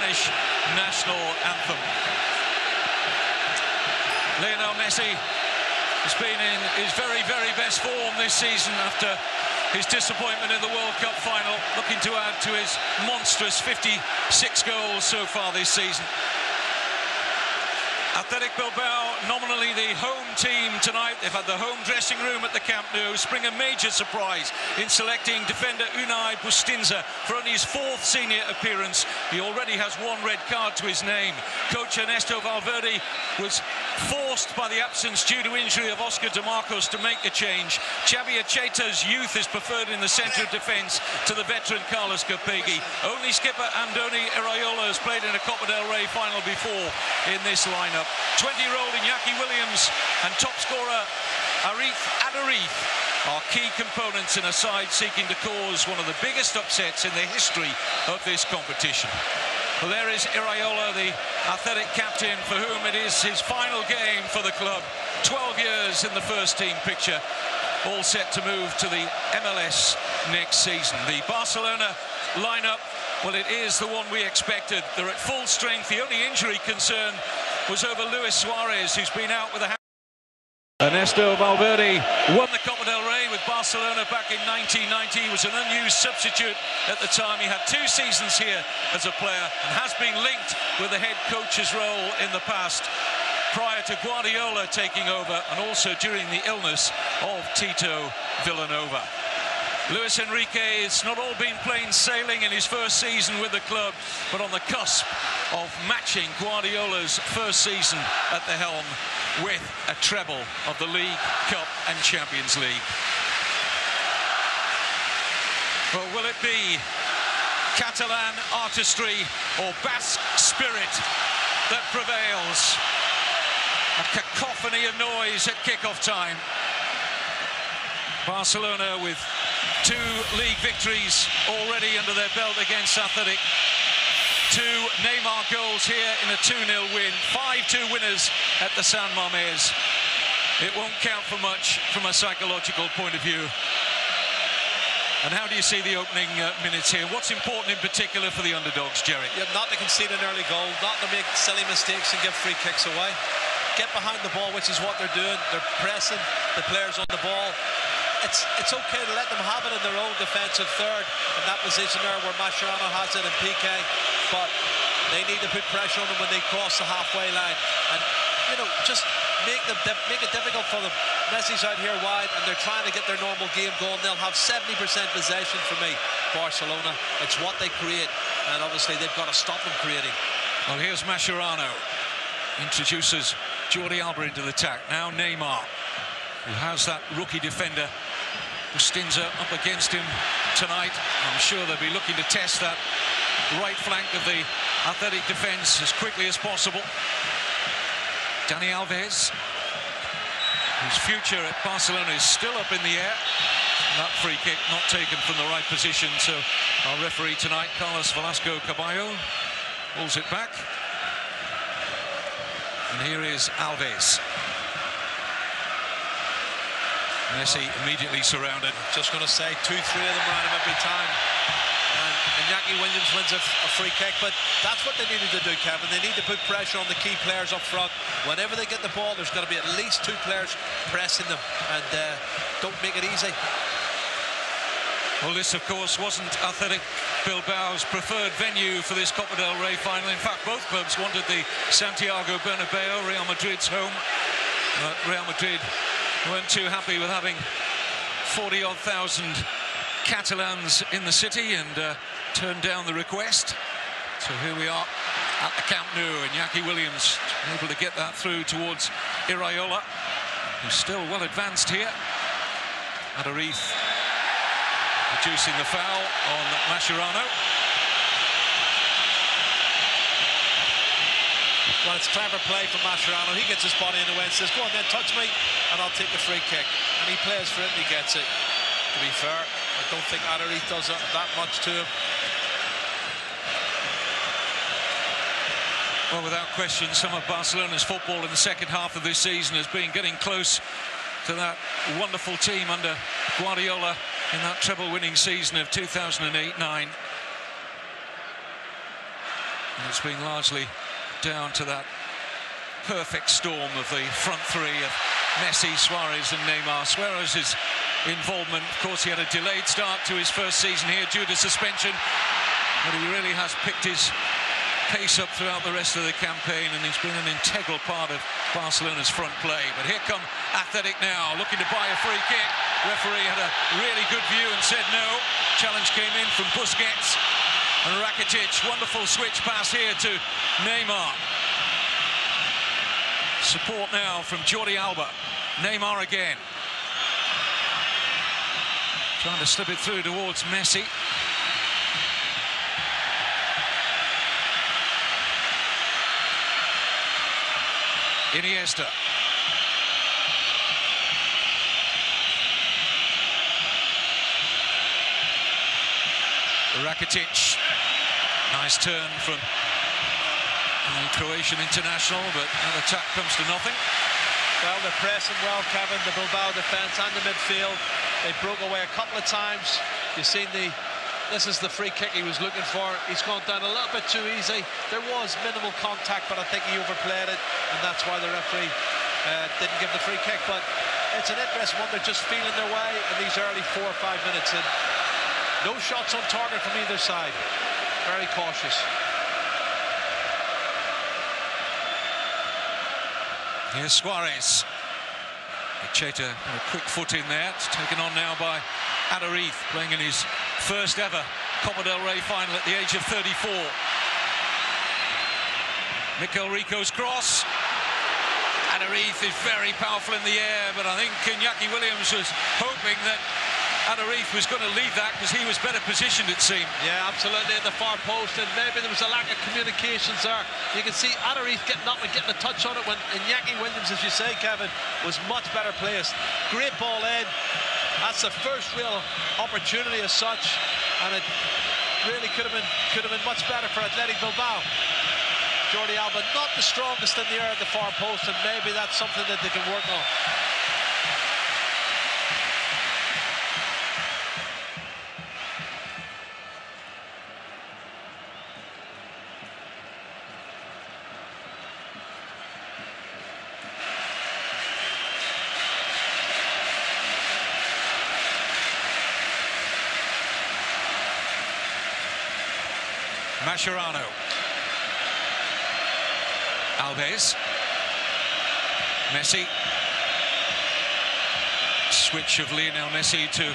Spanish national anthem. Lionel Messi has been in his very, very best form this season after his disappointment in the World Cup final, looking to add to his monstrous 56 goals so far this season. Athletic Bilbao, nominally the home team tonight. They've had the home dressing room at the Camp Nou. Spring a major surprise in selecting defender Unai Bustinza for only his 4th senior appearance. He already has 1 red card to his name. Coach Ernesto Valverde was forced by the absence due to injury of Oscar De Marcos to make a change. Xavi Acheta's youth is preferred in the centre of defence to the veteran Carlos Capegui. Only skipper Andoni Iraola has played in a Copa del Rey final before in this lineup. 20-year-old Iñaki Williams and top scorer Arif Adarith are key components in a side seeking to cause one of the biggest upsets in the history of this competition. Well, there is Iraola, the athletic captain, for whom it is his final game for the club. 12 years in the first team picture, all set to move to the MLS next season. The Barcelona lineup, well, it is the one we expected. They're at full strength. The only injury concern was over Luis Suarez, who's been out with a... Ernesto Valverde won the Copa del Rey with Barcelona back in 1990. He was an unused substitute at the time. He had 2 seasons here as a player and has been linked with the head coach's role in the past, prior to Guardiola taking over and also during the illness of Tito Villanova. Luis Enrique, it's not all been plain sailing in his first season with the club, but on the cusp of matching Guardiola's first season at the helm with a treble of the League, Cup and Champions League. Well, will it be Catalan artistry or Basque spirit that prevails? A cacophony of noise at kickoff time. Barcelona with 2 league victories already under their belt against Athletic. 2 Neymar goals here in a 2-0 win. 5-2 winners at the San Mamés. It won't count for much from a psychological point of view. And how do you see the opening minutes here? What's important in particular for the underdogs, Jerry? Yeah, not to concede an early goal, not to make silly mistakes and give free kicks away. Get behind the ball, which is what they're doing. They're pressing the players on the ball. It's okay to let them have it in their own defensive third in that position there where Mascherano has it and PK, but they need to put pressure on them when they cross the halfway line, and you know, just make it difficult for them. Messi's out here wide and they're trying to get their normal game going. They'll have 70% possession for me, Barcelona. It's what they create, and obviously they've got to stop them creating. Well, here's Mascherano, introduces Jordi Alba into the attack. Now Neymar, who has that rookie defender Bustinza up against him tonight. I'm sure they'll be looking to test that right flank of the Athletic defence as quickly as possible. Dani Alves, whose future at Barcelona is still up in the air. That free kick not taken from the right position, so our referee tonight, Carlos Velasco Caballo, pulls it back. And here is Alves. Messi immediately surrounded. Just going to say 2-3 of them around him every time. And Iñaki Williams wins a free kick, but that's what they needed to do, Kevin. They need to put pressure on the key players up front. Whenever they get the ball, there's got to be at least 2 players pressing them, and don't make it easy. Well, this, of course, wasn't Athletic Bilbao's preferred venue for this Copa del Rey final. In fact, both clubs wanted the Santiago Bernabeu, Real Madrid's home. Real Madrid weren't too happy with having 40-odd thousand Catalans in the city and turned down the request. So here we are at the Camp Nou, and Iñaki Williams able to get that through towards Iraola, who's still well advanced here. Adarith reducing the foul on Mascherano. Well, it's clever play from Mascherano. He gets his body in the way and says, go on then, touch me, and I'll take the free kick. And he plays for it and he gets it. To be fair, I don't think Adarith does that much to him. Well, without question, some of Barcelona's football in the second half of this season has been getting close to that wonderful team under Guardiola in that treble-winning season of 2008-9. And it's been largely down to that perfect storm of the front three of Messi, Suarez and Neymar. Suarez's involvement, of course, he had a delayed start to his first season here due to suspension, but he really has picked his pace up throughout the rest of the campaign, and he's been an integral part of Barcelona's front play. But here come Athletic now, looking to buy a free kick. Referee had a really good view and said no. Challenge came in from Busquets and Rakitic. Wonderful switch pass here to Neymar. Support now from Jordi Alba. Neymar again, trying to slip it through towards Messi. Iniesta. Rakitic. Nice turn from the Croatian international, but that attack comes to nothing. Well, they're pressing well, Kevin, the Bilbao defence and the midfield. They broke away a couple of times. You've seen this is the free kick he was looking for. He's gone down a little bit too easy. There was minimal contact, but I think he overplayed it, and that's why the referee didn't give the free kick. But it's an interesting one. They're just feeling their way in these early 4 or 5 minutes, and no shots on target from either side. Very cautious. Here's Suarez. Cheta, a quick foot in there. It's taken on now by Adariz, playing in his first ever Copa del Rey final at the age of 34. Mikel Rico's cross. Adariz is very powerful in the air, but I think Iñaki Williams was hoping that Adariz was going to lead that because he was better positioned, it seemed. Yeah, absolutely, at the far post, and maybe there was a lack of communications there. You can see Adariz getting up and getting a touch on it when Iñaki Williams, as you say, Kevin, was much better placed. Great ball in. That's the first real opportunity as such, and it really could have been much better for Athletic Bilbao. Jordi Alba not the strongest in the air at the far post, and maybe that's something that they can work on. Mascherano. Alves. Messi. Switch of Lionel Messi to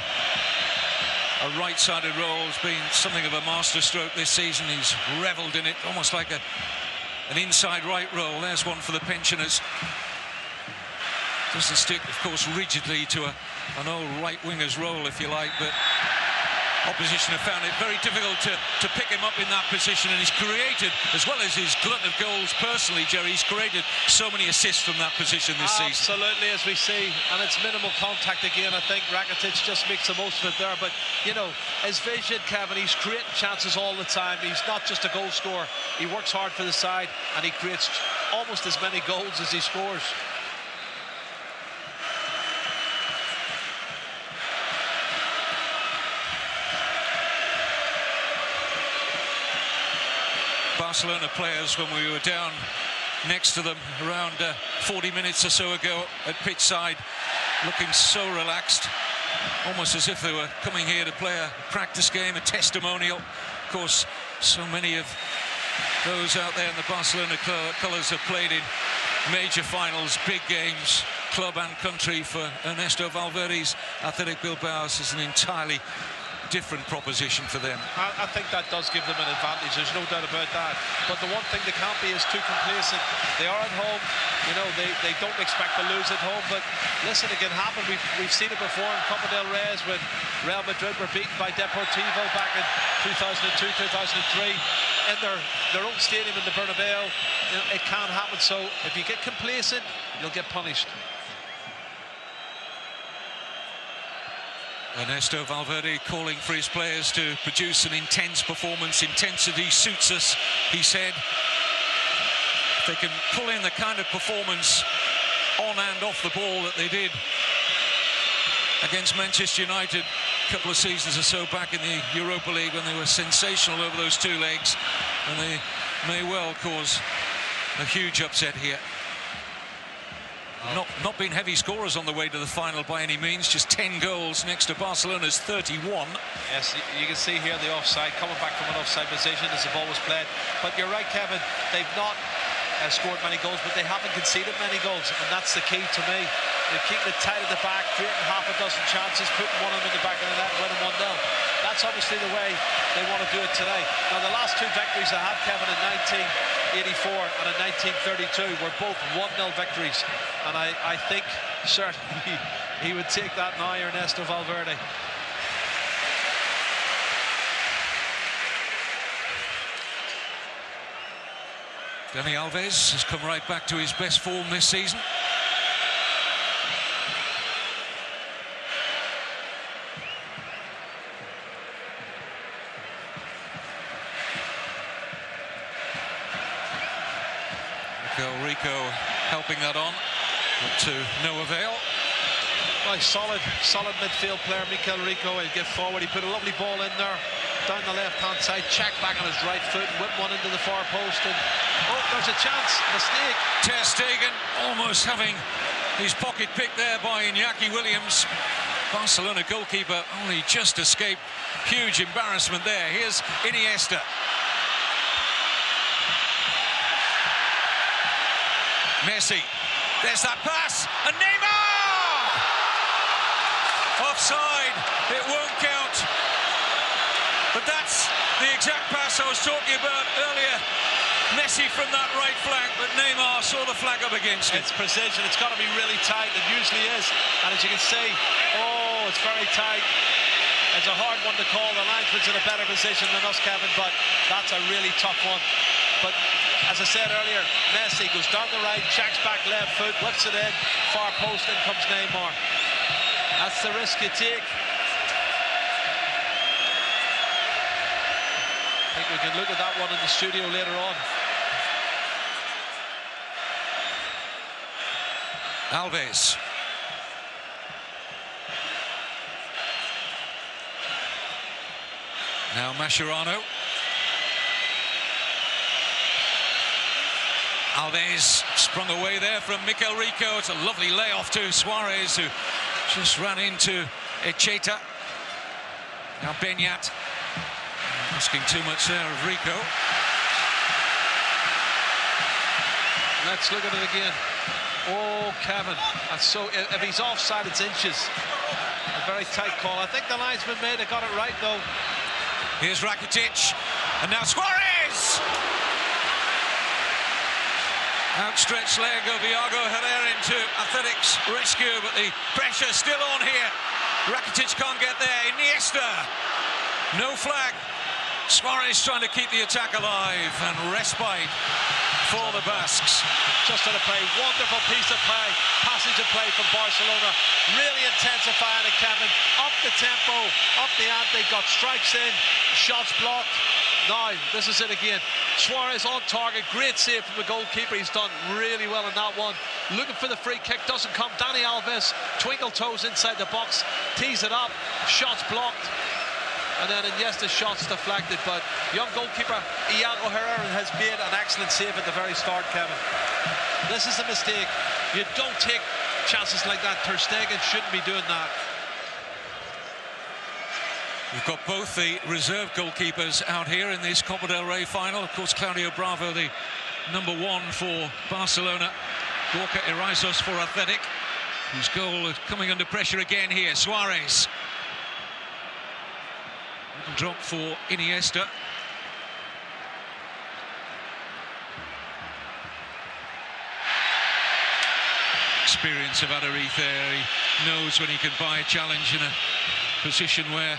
a right-sided role has been something of a masterstroke this season. He's revelled in it, almost like an inside right role. There's one for the pensioners. Doesn't stick, of course, rigidly to an old right winger's role, if you like, but opposition have found it very difficult to pick him up in that position, and he's created, as well as his glut of goals personally, Jerry, he's created so many assists from that position this season. Absolutely, as we see, and it's minimal contact again. I think Rakitic just makes the most of it there, but you know, his vision, Kevin, he's creating chances all the time. He's not just a goal scorer, he works hard for the side, and he creates almost as many goals as he scores. Barcelona players, when we were down next to them around 40 minutes or so ago at pitch side, looking so relaxed, almost as if they were coming here to play a practice game, a testimonial. Of course, so many of those out there in the Barcelona colours have played in major finals, big games, club and country. For Ernesto Valverde's Athletic Bilbao, this is an entirely different proposition for them. I think that does give them an advantage, there's no doubt about that, but the one thing they can't be is too complacent. They are at home, you know, they don't expect to lose at home, but listen, it can happen. We've seen it before in Copa del Rey when Real Madrid were beaten by Deportivo back in 2002, 2003 in their own stadium in the Bernabeu. You know, it can happen, so if you get complacent, you'll get punished. Ernesto Valverde calling for his players to produce an intense performance. Intensity suits us, he said. If they can pull in the kind of performance on and off the ball that they did against Manchester United a couple of seasons or so back in the Europa League, when they were sensational over those two legs, and they may well cause a huge upset here. Not been heavy scorers on the way to the final by any means, just 10 goals next to Barcelona's 31. Yes, you can see here the offside, coming back from an offside position as the ball was played. But you're right, Kevin, they've not scored many goals, but they haven't conceded many goals, and that's the key to me. They're keeping it tight at the back, creating half a dozen chances, putting one of them in the back of the net, winning 1-0. That's obviously the way they want to do it today. Now, the last two victories they had, Kevin, in 1984 and in 1932 were both 1-0 victories, and I think certainly he would take that now, Ernesto Valverde. Dani Alves has come right back to his best form this season. Rico helping that on, but to no avail. Nice, solid midfield player, Mikel Rico. He'll get forward. He put a lovely ball in there, down the left-hand side, checked back on his right foot, and whipped one into the far post. And oh, there's a chance, mistake. Ter Stegen almost having his pocket picked there by Iñaki Williams. Barcelona goalkeeper only just escaped. Huge embarrassment there. Here's Iniesta. Messi, there's that pass, and Neymar! Offside, it won't count. But that's the exact pass I was talking about earlier. Messi from that right flank, but Neymar saw the flag up against it. It's precision, it's got to be really tight, it usually is. And as you can see, oh, it's very tight. It's a hard one to call. The linesman's in a better position than us, Kevin, but that's a really tough one. But as I said earlier, Messi goes down the right, checks back left foot, whips it in, far post, in comes Neymar. That's the risk you take. I think we can look at that one in the studio later on. Alves. Now Mascherano. Alves sprung away there from Mikel Rico. It's a lovely layoff to Suarez, who just ran into Echeta. Now Beñat. Asking too much there of Rico. Let's look at it again. Oh, Kevin, that's so. If he's offside, it's inches. A very tight call. I think the linesman may have got it right, though. Here's Rakitic, and now Suarez! Outstretched leg of Iago Herrera into Athletic's rescue, but the pressure still on here. Rakitic can't get there. Iniesta, no flag. Suarez trying to keep the attack alive, and respite for the Basques. Just on a play, wonderful piece of play, passage of play from Barcelona, really intensifying it, Kevin, up the tempo, up the ante, got strikes in, shots blocked. Now, this is it again. Suarez on target, great save from the goalkeeper. He's done really well in that one. Looking for the free kick, doesn't come. Dani Alves, twinkle toes inside the box, tees it up, shots blocked. And then Iniesta's shot's deflected, but young goalkeeper Iago Herrera has made an excellent save at the very start, Kevin. This is a mistake. You don't take chances like that. Ter Stegen shouldn't be doing that. We've got both the reserve goalkeepers out here in this Copa del Rey final. Of course, Claudio Bravo, the #1 for Barcelona. Gorka Irizos for Athletic, whose goal is coming under pressure again here. Suarez. Drop for Iniesta. Experience of Adariz there. He knows when he can buy a challenge in a position where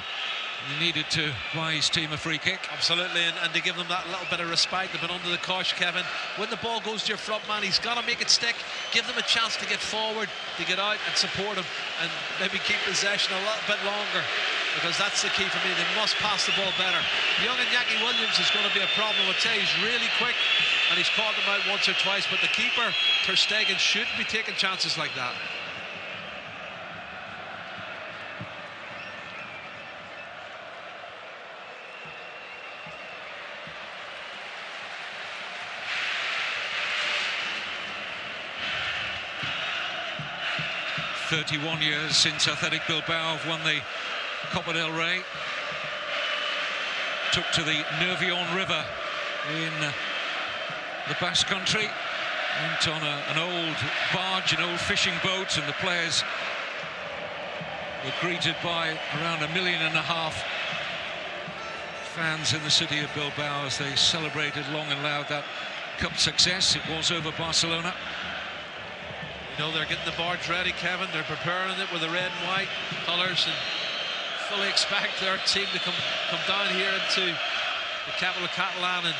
he needed to buy his team a free kick. Absolutely, and to give them that little bit of respite, they've been under the cosh, Kevin. When the ball goes to your front man, he's got to make it stick. Give them a chance to get forward, to get out and support him, and maybe keep possession a little bit longer, because that's the key for me. They must pass the ball better. Young Iñaki Williams is going to be a problem. I'd say he's really quick, and he's caught them out once or twice, but the keeper, Ter Stegen, shouldn't be taking chances like that. 31 years since Athletic Bilbao have won the Copa del Rey. Took to the Nervion River in the Basque Country. Went on an old barge, an old fishing boat, and the players were greeted by around 1.5 million fans in the city of Bilbao as they celebrated long and loud that cup success. It was over Barcelona. You know, they're getting the barge ready, Kevin. They're preparing it with the red and white colours, and fully expect their team to come down here into the capital Catalan and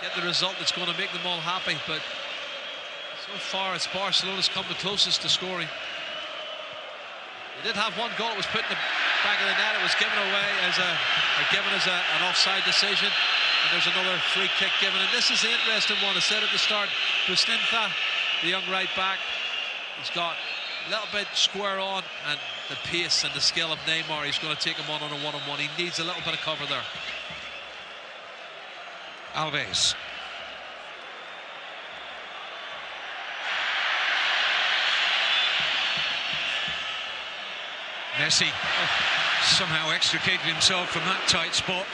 get the result that's going to make them all happy. But so far, it's Barcelona's come the closest to scoring. They did have one goal. It was put in the back of the net. It was given away as an offside decision. And there's another free kick given. And this is the interesting one. I said at the start, Bustinza, the young right back, he's got a little bit square on, and the pace and the skill of Neymar, he's going to take him on a one-on-one. He needs a little bit of cover there. Alves. Messi somehow extricated himself from that tight spot.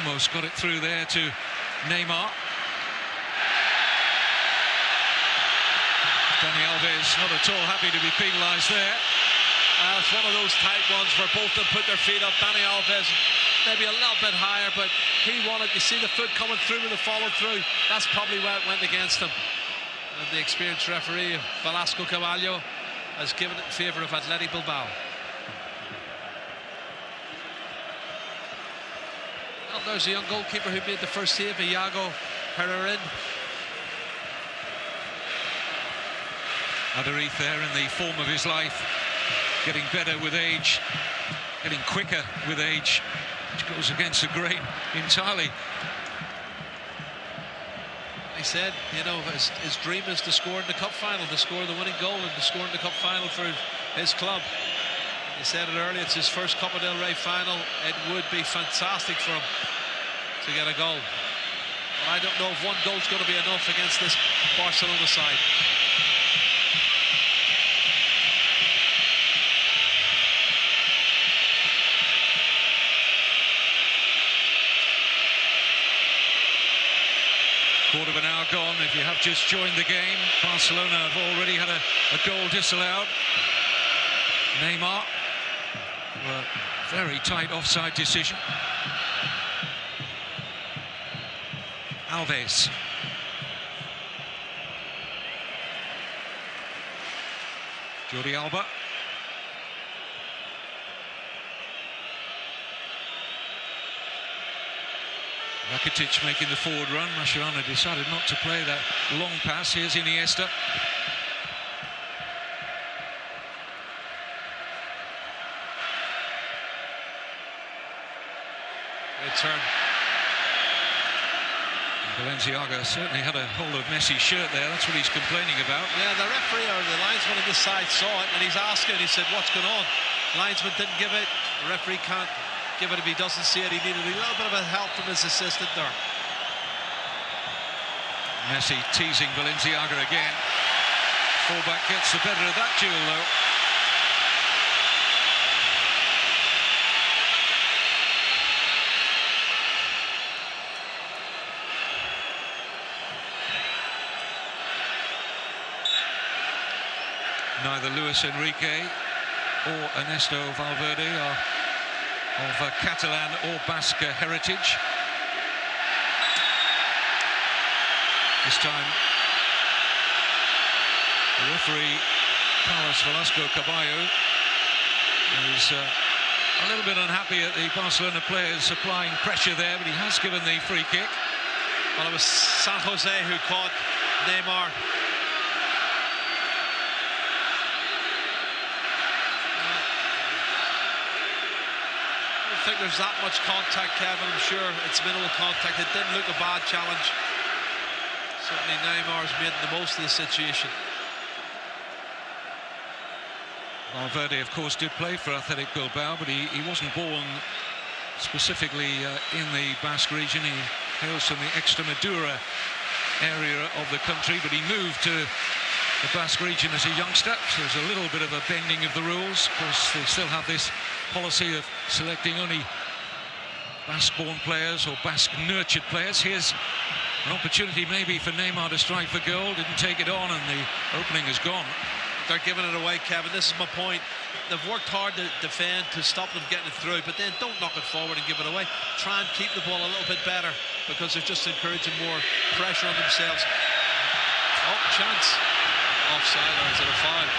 Almost got it through there to Neymar. Dani Alves not at all happy to be penalised there. It's one of those tight ones where both of them put their feet up. Dani Alves maybe a little bit higher, but he wanted, you see the foot coming through with the follow through. That's probably where it went against him. And the experienced referee, Velasco Carvalho, has given it in favour of Athletic Bilbao. Well, there's a young goalkeeper who made the first save, Iago Herrerin. Adariz there in the form of his life, getting better with age, getting quicker with age, which goes against the grain entirely. He said, you know, his dream is to score in the cup final, to score the winning goal and to score in the cup final for his club. He said it earlier, it's his first Copa del Rey final. It would be fantastic for him to get a goal. But I don't know if one goal's going to be enough against this Barcelona side. Quarter of an hour gone. If you have just joined the game, Barcelona have already had a goal disallowed. Neymar, a very tight offside decision. Alves. Jordi Alba. Rakitic making the forward run. Mascherano decided not to play that long pass. Here's Iniesta. Good turn. Balenciaga certainly had a hold of Messi's shirt there. That's what he's complaining about. Yeah, the referee or the linesman on this side saw it, and he's asking. He said, "What's going on?" The linesman didn't give it. The referee can't give it if he doesn't see it. He needed a little bit of help from his assistant there. Messi teasing Balenciaga again. Fullback gets the better of that duel, though. Neither Luis Enrique or Ernesto Valverde are of Catalan or Basque heritage. This time, the referee, Carlos Velasco Carvalho, is a little bit unhappy at the Barcelona players applying pressure there, but he has given the free kick. Well, it was San Jose who caught Neymar. I don't think there's that much contact, Kevin. I'm sure it's minimal contact. It didn't look a bad challenge. Certainly Neymar's made the most of the situation. Valverde, of course, did play for Athletic Bilbao, but he wasn't born specifically in the Basque region. He hails from the Extremadura area of the country, but he moved to the Basque region as a youngster, so there's a little bit of a bending of the rules. Of course, they still have this policy of selecting only Basque-born players or Basque-nurtured players. Here's an opportunity maybe for Neymar to strike for goal. Didn't take it on, and the opening is gone. They're giving it away, Kevin. This is my point. They've worked hard to defend, to stop them getting it through, but then don't knock it forward and give it away. Try and keep the ball a little bit better, because they're just encouraging more pressure on themselves. Oh, chance. Offside, or is it a foul?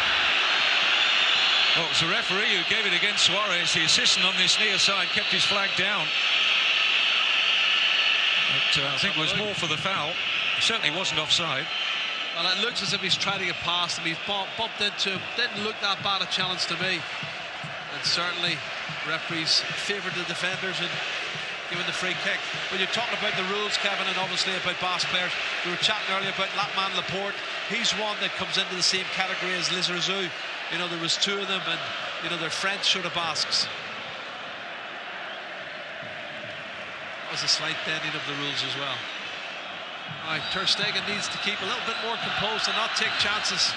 Well, it was the referee who gave it against Suarez. The assistant on this near side kept his flag down. But I think it was more for the foul. It certainly wasn't offside. Well, it looks as if he's trying to get past him. He's bumped into him. Didn't look that bad a challenge to me. And certainly, referees favoured the defenders and given the free kick. When you're talking about the rules, Kevin, and obviously about Basque players, we were chatting earlier about Latman Laporte. He's one that comes into the same category as Lizarazu. You know, there was two of them, and you know, they're French sort of Basques. That was a slight bending of the rules as well. All right, Ter Stegen needs to keep a little bit more composed and not take chances.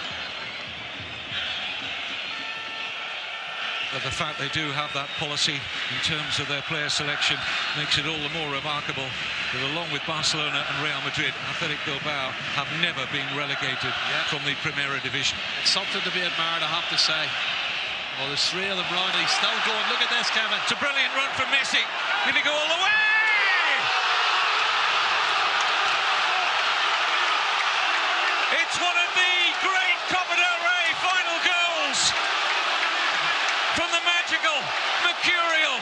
But the fact they do have that policy in terms of their player selection makes it all the more remarkable that along with Barcelona and Real Madrid, Athletic Bilbao have never been relegated from the Primera Division. It's something to be admired, I have to say. Well, there's three of them round, and he's still going. Look at this, Kevin. It's a brilliant run from Messi. Going to go all the way! It's one of the great Copa del Rey final goals from the magical, mercurial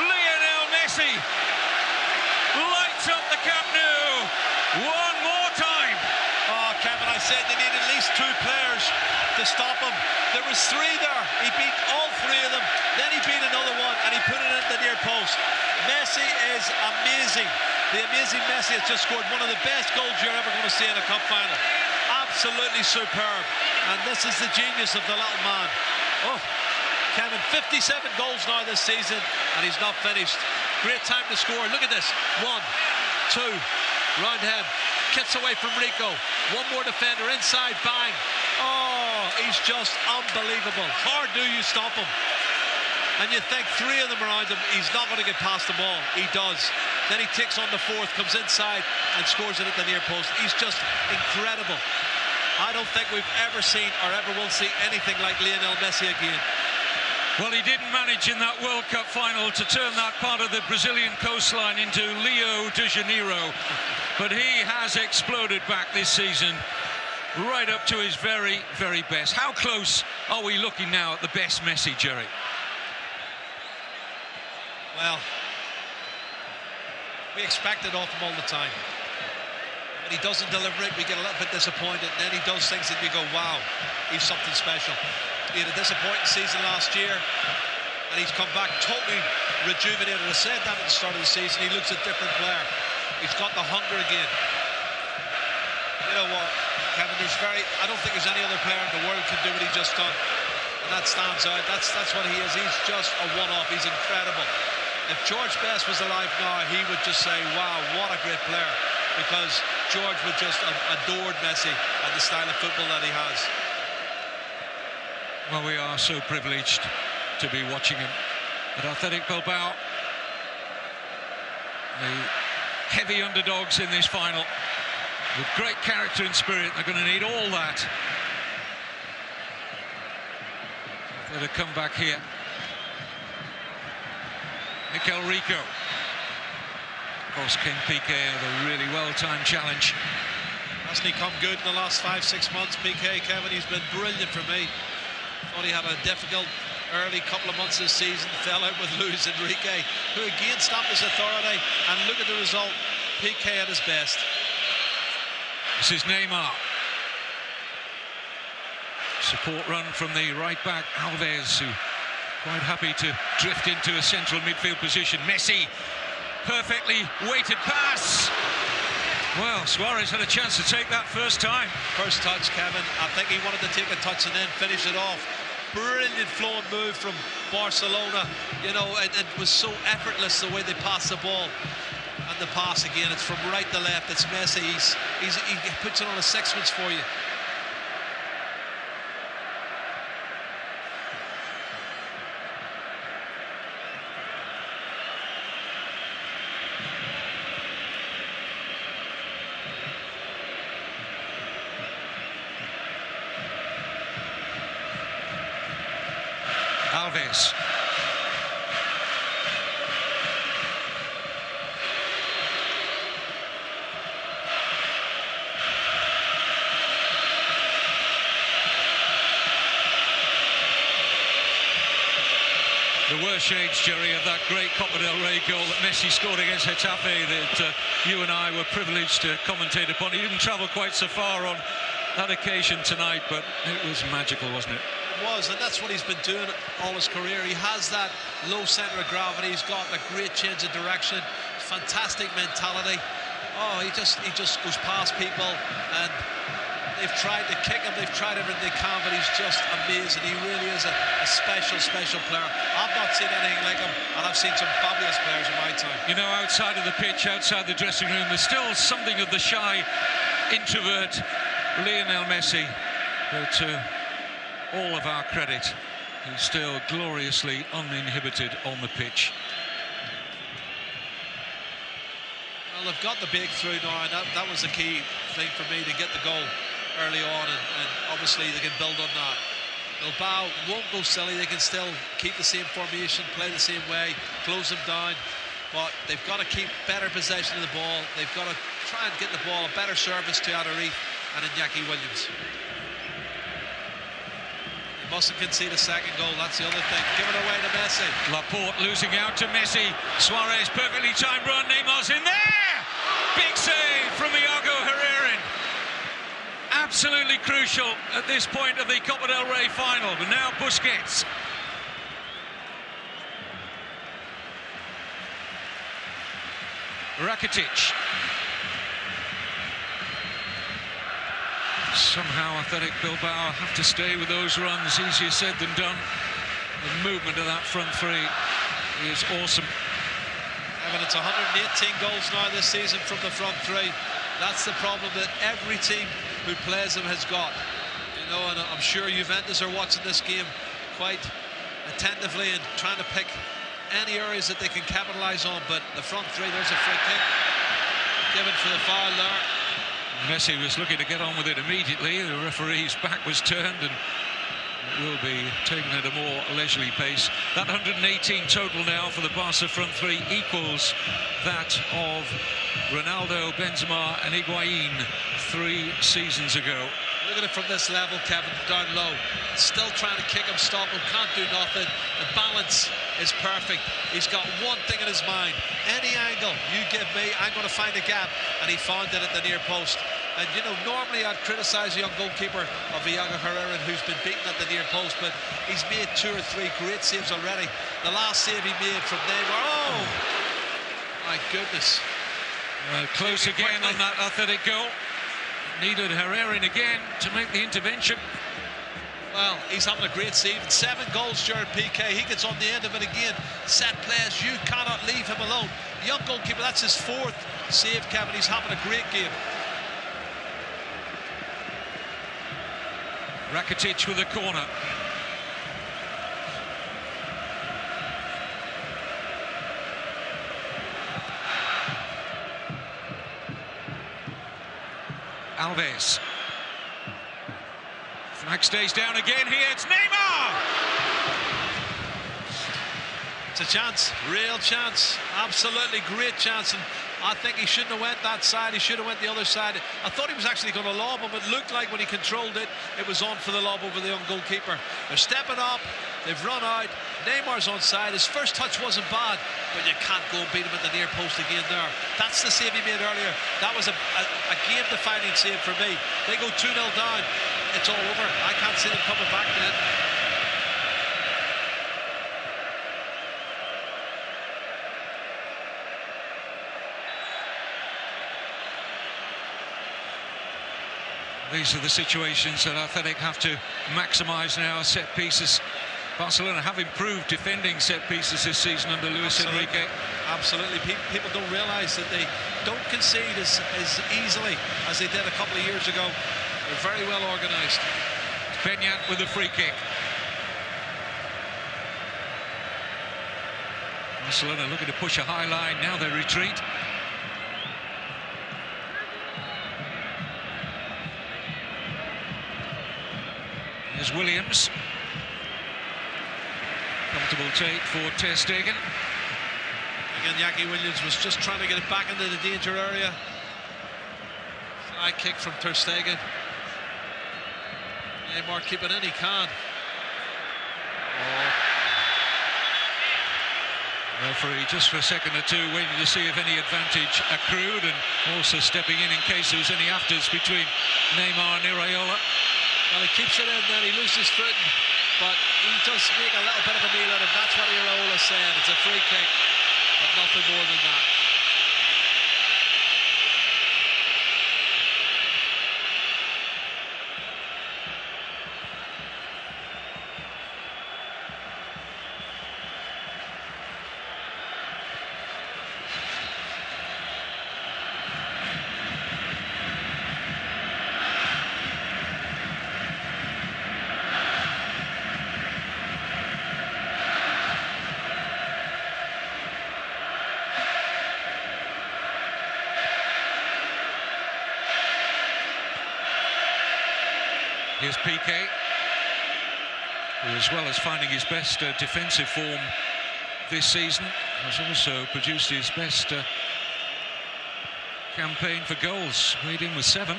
Lionel Messi. Lights up the Camp Nou one more time. Oh, Kevin, I said they need at least two players to stop him. There was three there. He beat all three of them. Then he beat another one, and he put it in the near post. Messi is amazing. The amazing Messi has just scored one of the best goals you're ever going to see in a cup final. Absolutely superb. And this is the genius of the little man. Oh, Kevin, 57 goals now this season, and he's not finished. Great time to score. Look at this. 1, 2, round him. Kicks away from Rico. One more defender inside, bang. Oh, he's just unbelievable. How do you stop him? And you think three of them around him, he's not going to get past them all. He does. Then he takes on the fourth, comes inside and scores it at the near post. He's just incredible. I don't think we've ever seen or ever will see anything like Lionel Messi again. Well, he didn't manage in that World Cup final to turn that part of the Brazilian coastline into Rio de Janeiro. But he has exploded back this season, right up to his very, very best. How close are we looking now at the best Messi, Jerry? Well, we expect it of him all the time. When he doesn't deliver it, we get a little bit disappointed. And then he does things that we go, wow, he's something special. He had a disappointing season last year, and he's come back totally rejuvenated. I said that at the start of the season. He looks a different player. He's got the hunger again. You know what, Kevin, I don't think there's any other player in the world can do what he just done. And that stands out. That's what he is. He's just a one-off. He's incredible. If George Best was alive now, he would just say, wow, what a great player. Because George would just adored Messi and the style of football that he has. Well, we are so privileged to be watching him at Athletic Bilbao. The heavy underdogs in this final. With great character and spirit, they're going to need all that. They're to come back here. Mikel Rico. Of course, King Piqué had a really well-timed challenge. Hasn't he come good in the last 5-6 months, Piqué, Kevin? He's been brilliant for me. Thought he had a difficult early couple of months this season. Fell out with Luis Enrique, who again stopped his authority. And look at the result. Piqué at his best. This is Neymar. Support run from the right back, Alves, who quite happy to drift into a central midfield position. Messi, perfectly weighted pass. Well, Suarez had a chance to take that first time. First touch, Kevin. I think he wanted to take a touch and then finish it off. Brilliant flowing move from Barcelona. You know, it was so effortless the way they passed the ball. And the pass again, it's from right to left. It's Messi. He puts it on a sixpence for you. Alves. The worst shades, Jerry, of that great Copa del Rey goal that Messi scored against Getafe that you and I were privileged to commentate upon. He didn't travel quite so far on that occasion tonight, but it was magical, wasn't it? It was, and that's what he's been doing all his career. He has that low centre of gravity. He's got a great change of direction, fantastic mentality. Oh, he just goes past people, and they've tried to kick him, they've tried everything they can, but he's just amazing. He really is a special player. I've not seen anything like him, and I've seen some fabulous players in my time. You know, outside of the pitch, outside the dressing room, there's still something of the shy introvert Lionel Messi, but all of our credit, he's still gloriously uninhibited on the pitch. Well, they've got the breakthrough now, and that was the key thing for me, to get the goal early on, and obviously they can build on that. Bilbao won't go silly. They can still keep the same formation, play the same way, close them down, but they've got to keep better possession of the ball. They've got to try and get the ball a better service to Adariz and Iñaki Williams. They mustn't concede a second goal, that's the other thing. Give it away to Messi. Laporte losing out to Messi. Suarez, perfectly timed run. Neymar's in there! Big save from Iago Herrera. Absolutely crucial at this point of the Copa del Rey final. But now Busquets. Rakitic. Somehow Athletic Bilbao have to stay with those runs. Easier said than done. The movement of that front three is awesome. Evan, it's 118 goals now this season from the front three. That's the problem that every team who plays them has got. You know, and I'm sure Juventus are watching this game quite attentively and trying to pick any areas that they can capitalise on. But the front three, there's a free kick given for the foul there. Messi was looking to get on with it immediately. The referee's back was turned, and it will be taken at a more leisurely pace. That 118 total now for the Barca front three equals that of Ronaldo, Benzema and Higuain 3 seasons ago. Look at it from this level, Kevin, down low. Still trying to kick him, stop him, can't do nothing. The balance is perfect. He's got one thing in his mind. Any angle you give me, I'm going to find a gap. And he found it at the near post. And, you know, normally I'd criticise the young goalkeeper of Iago Herrera, who's been beaten at the near post, but he's made 2 or 3 great saves already. The last save he made from Neymar, oh! My goodness. Close again on that Athletic goal. Needed Herrera again to make the intervention. Well, he's having a great season. 7 goals during PK. He gets on the end of it again. Set plays. You cannot leave him alone. The young goalkeeper, that's his 4th save, Kevin. He's having a great game. Rakitic with a corner. Alves. Flag stays down again here. It's Neymar! It's a chance, real chance, absolutely great chance, and I think he shouldn't have went that side. He should have went the other side. I thought he was actually going to lob him. It looked like when he controlled it, it was on for the lob over the young goalkeeper. They're stepping up. They've run out. Neymar's on side. His first touch wasn't bad, but you can't go and beat him at the near post again there. That's the save he made earlier. That was a game-defining save for me. They go 2-0 down. It's all over. I can't see them coming back then. These are the situations that Athletic have to maximise now. Set pieces Barcelona have improved defending set pieces this season under Luis Enrique. Absolutely. People don't realise that they don't concede as easily as they did a couple of years ago. They're very well organised. Beñat with a free kick. Barcelona looking to push a high line. Now they retreat. There's Williams. Comfortable take for Ter Stegen. Again, Iñaki Williams was just trying to get it back into the danger area. High kick from Ter Stegen. Neymar keeping in, he can. Referee just for a second or two waiting to see if any advantage accrued, and also stepping in case there was any afters between Neymar and Iraola. Well, he keeps it in, then he loses footing, but he does make a little bit of a deal out of it. That's what Iraola's saying. It's a free kick, but nothing more than that. Here's Piqué, who, as well as finding his best defensive form this season, has also produced his best campaign for goals, weighed in with 7.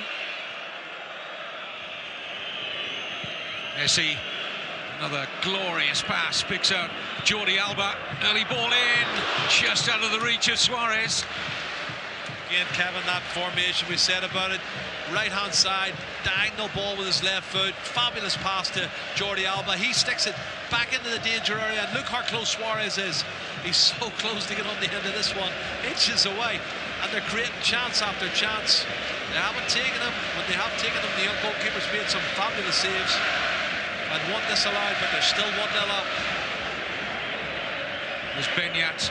Messi, another glorious pass, picks out Jordi Alba, early ball in, just out of the reach of Suarez. Again, Kevin, that formation we said about it, right-hand side, diagonal ball with his left foot, fabulous pass to Jordi Alba. He sticks it back into the danger area, and look how close Suarez is. He's so close to get on the end of this one, inches away, and they're creating chance after chance. They haven't taken him. When they have taken him, the young goalkeeper's made some fabulous saves, and 1 disallowed, but they're still 1-0 up. There's Beñat,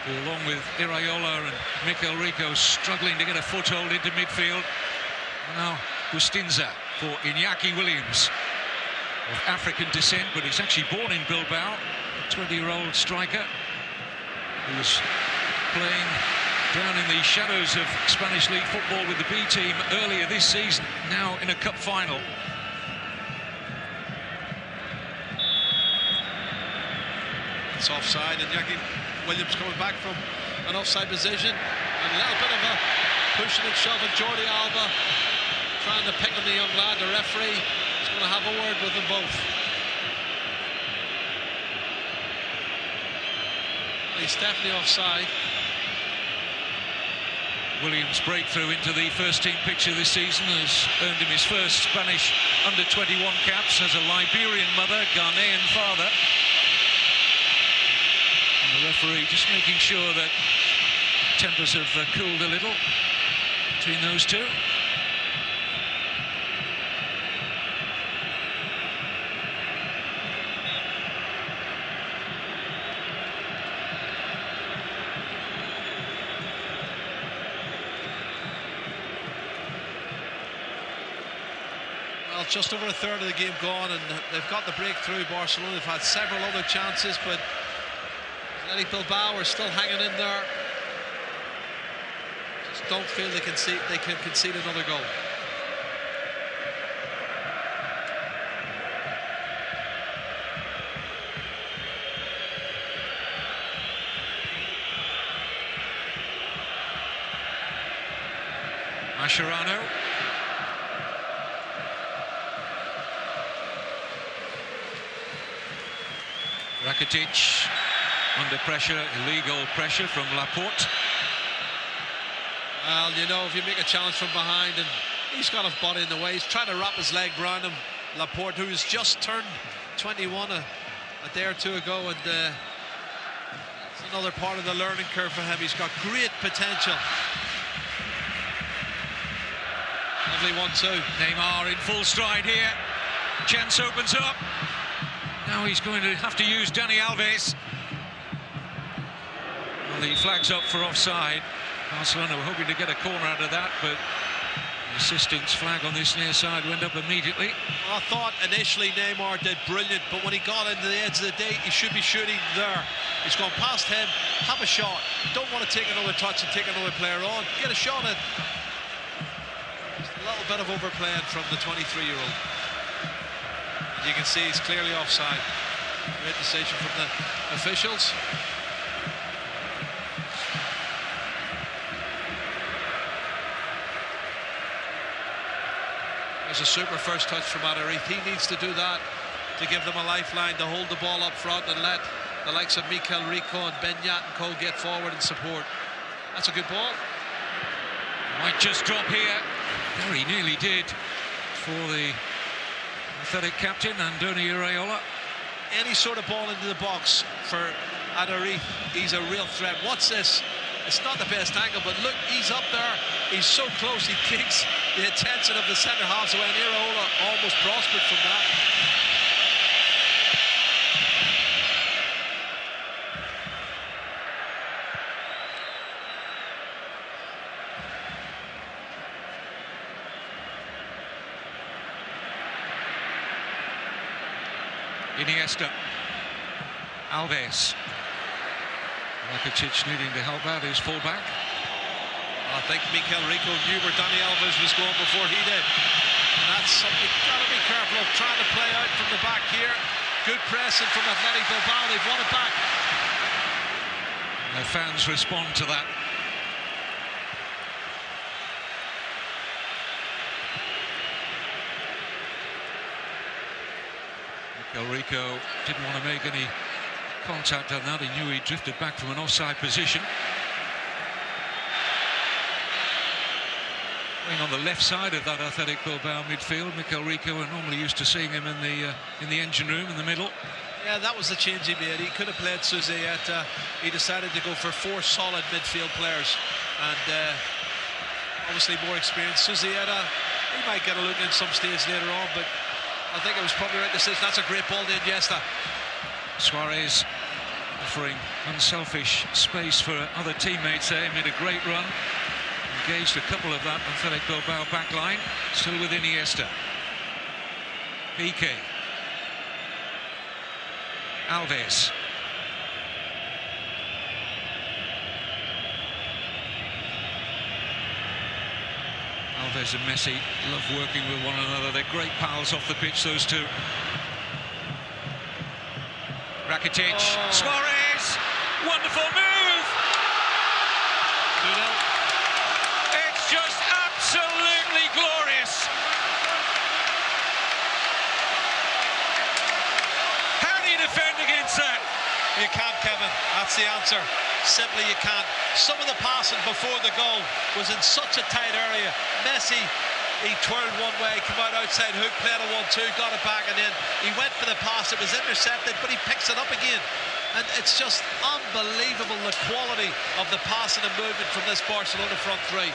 who, along with Iraola and Mikel Rico, struggling to get a foothold into midfield. Now Bustinza for Iñaki Williams, of African descent, but he's actually born in Bilbao. A 20-year-old striker who was playing down in the shadows of Spanish League football with the B team earlier this season, now in a cup final. It's offside, and Iñaki Williams coming back from an offside position, and a little bit of a pushing and shoving. Jordi Alba trying to pick on the young lad. The referee is going to have a word with them both. He's definitely offside. Williams' breakthrough into the first-team picture this season has earned him his first Spanish under-21 caps. Has a Liberian mother, Ghanaian father. The referee just making sure that tempers have cooled a little between those two. Well, just over a third of the game gone, and they've got the breakthrough. Barcelona have had several other chances, but Bilbao are still hanging in there. Just don't feel they can concede another goal. Mascherano. Rakitic under pressure, illegal pressure from Laporte. Well, you know, if you make a challenge from behind, and he's got his body in the way, he's trying to wrap his leg around him. Laporte, who's just turned 21 a day or two ago, and it's another part of the learning curve for him. He's got great potential. Lovely 1-2. Neymar in full stride here. Chance opens up. Now he's going to have to use Dani Alves. Well, the flag's up for offside. Barcelona were hoping to get a corner out of that, but the assistant's flag on this near side went up immediately. I thought initially Neymar did brilliant, but when he got into the edge of the day, he should be shooting there. He's gone past him, have a shot. Don't want to take another touch and take another player on. Get a shot at. Just a little bit of overplaying from the 23-year-old. And you can see he's clearly offside. Great decision from the officials. There's a super first touch from Adarith. He needs to do that to give them a lifeline, to hold the ball up front and let the likes of Mikel Rico and Benyat and Co get forward and support. That's a good ball. Might just drop here. Very nearly did for the athletic captain, Andoni Iraola. Any sort of ball into the box for Adarith, he's a real threat. What's this? It's not the best angle, but look, he's up there. He's so close, he takes the attention of the centre halves away, and Iraola almost prospered from that. Iniesta. Alves. Rakitic needing to help out his fullback. I think Mikel Rico knew where Dani Alves was going before he did. And that's something you've got to be careful of, trying to play out from the back here. Good pressing from Athletic Bilbao. They've won it back. The fans respond to that. Mikel Rico didn't want to make any contact on that. He knew he drifted back from an offside position. Playing on the left side of that Athletic Bilbao midfield, Mikel Rico, we're normally used to seeing him in the engine room in the middle. Yeah, that was the change he made. He could have played Suzieta. He decided to go for 4 solid midfield players, and obviously more experienced. Suzieta, he might get a look in some stage later on, but I think it was probably the right decision. That's a great ball to Iniesta. Suarez offering unselfish space for other teammates there. He made a great run, engaged a couple of that Athletic Bilbao back line. Still with Iniesta. Piqué. Alves. Alves and Messi love working with one another. They're great pals off the pitch, those two. Rakitic, Suarez, wonderful move. 2-0. It's just absolutely glorious. How do you defend against that? You can't, Kevin. That's the answer. Simply you can't. Some of the passing before the goal was in such a tight area. Messi, he twirled one way, came out outside hook, played a 1-2, got it back, and then he went for the pass. It was intercepted, but he picks it up again. And it's just unbelievable, the quality of the passing and movement from this Barcelona front three.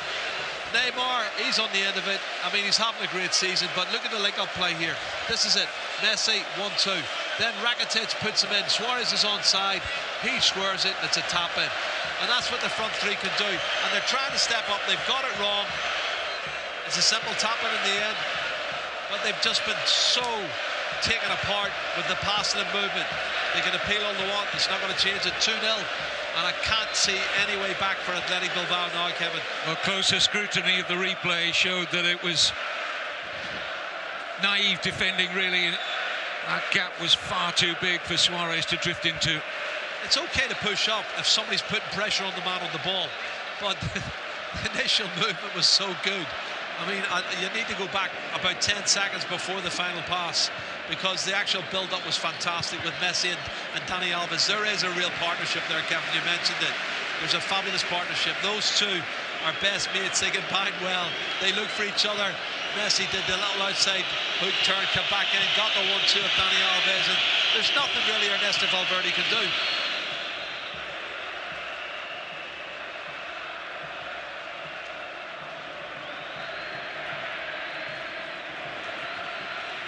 Neymar, he's on the end of it. I mean, he's having a great season, but look at the link-up play here. This is it. Messi, 1-2. Then Rakitic puts him in. Suarez is onside. He squares it, and it's a tap-in. And that's what the front three can do. And they're trying to step up. They've got it wrong. It's a simple tap-in in the end. But they've just been so taken apart with the passing and movement. They can appeal all they want. It's not going to change it. 2-0. And I can't see any way back for Athletic Bilbao now, Kevin. Well, closer scrutiny of the replay showed that it was naive defending, really. That gap was far too big for Suarez to drift into. It's okay to push up if somebody's putting pressure on the man on the ball, but the initial movement was so good. I mean, you need to go back about 10 seconds before the final pass, because the actual build-up was fantastic with Messi and Dani Alves. There is a real partnership there, Kevin. You mentioned it. There's a fabulous partnership. Those two are best mates. They combine well. They look for each other. Messi did the little outside hook turn, come back in, got the 1-2 of Dani Alves, and there's nothing really Ernesto Valverde can do.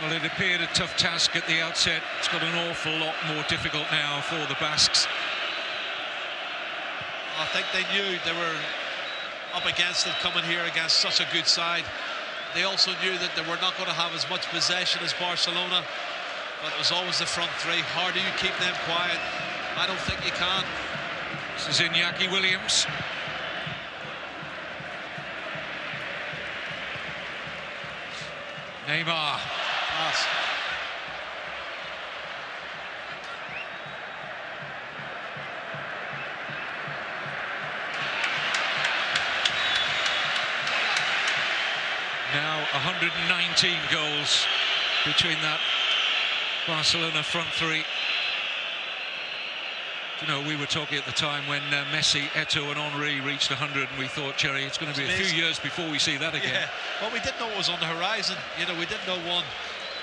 Well, it appeared a tough task at the outset. It's got an awful lot more difficult now for the Basques. I think they knew they were up against it coming here against such a good side. They also knew that they were not going to have as much possession as Barcelona, but it was always the front three. How do you keep them quiet? I don't think you can. This is Iñaki Williams. Neymar. Pass. Now 119 goals between that Barcelona front three. You know, we were talking at the time when Messi, Eto'o and Henry reached 100, and we thought, Jerry, it's going to be a few years before we see that again. Yeah, well, we didn't know it was on the horizon. You know, we didn't know one.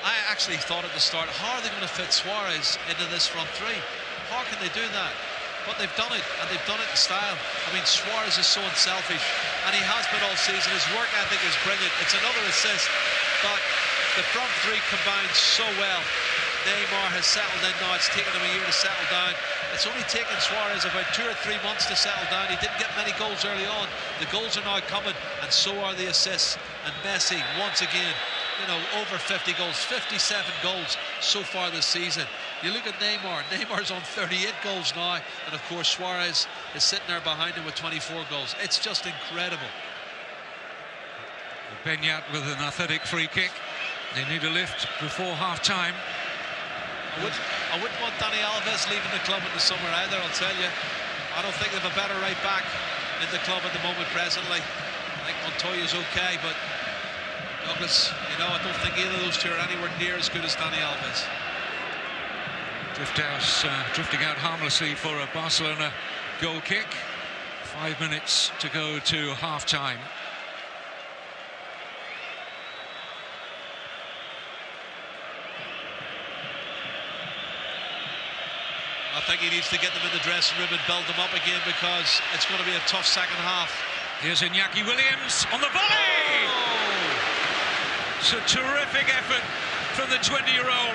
I actually thought at the start, how are they going to fit Suarez into this front three? How can they do that? But they've done it, and they've done it in style. I mean, Suarez is so unselfish, and he has been all season. His work ethic is brilliant. It's another assist, but the front three combined so well. Neymar has settled in now. It's taken him a year to settle down. It's only taken Suarez about 2 or 3 months to settle down. He didn't get many goals early on. The goals are now coming, and so are the assists. And Messi, once again, you know, over 50 goals, 57 goals so far this season. You look at Neymar. Neymar's on 38 goals now, and of course Suarez is sitting there behind him with 24 goals. It's just incredible. Beñat with an athletic free kick. They need a lift before half-time. I wouldn't want Dani Alves leaving the club in the summer either, I'll tell you. I don't think they have a better right back in the club at the moment presently. I think Montoya's okay, but Douglas, you know, I don't think either of those two are anywhere near as good as Dani Alves. Drifting out harmlessly for a Barcelona goal kick. 5 minutes to go to half-time. I think he needs to get them in the dressing room and build them up again, because it's going to be a tough second half. Here's Iñaki Williams on the volley! Oh. It's a terrific effort from the 20-year-old.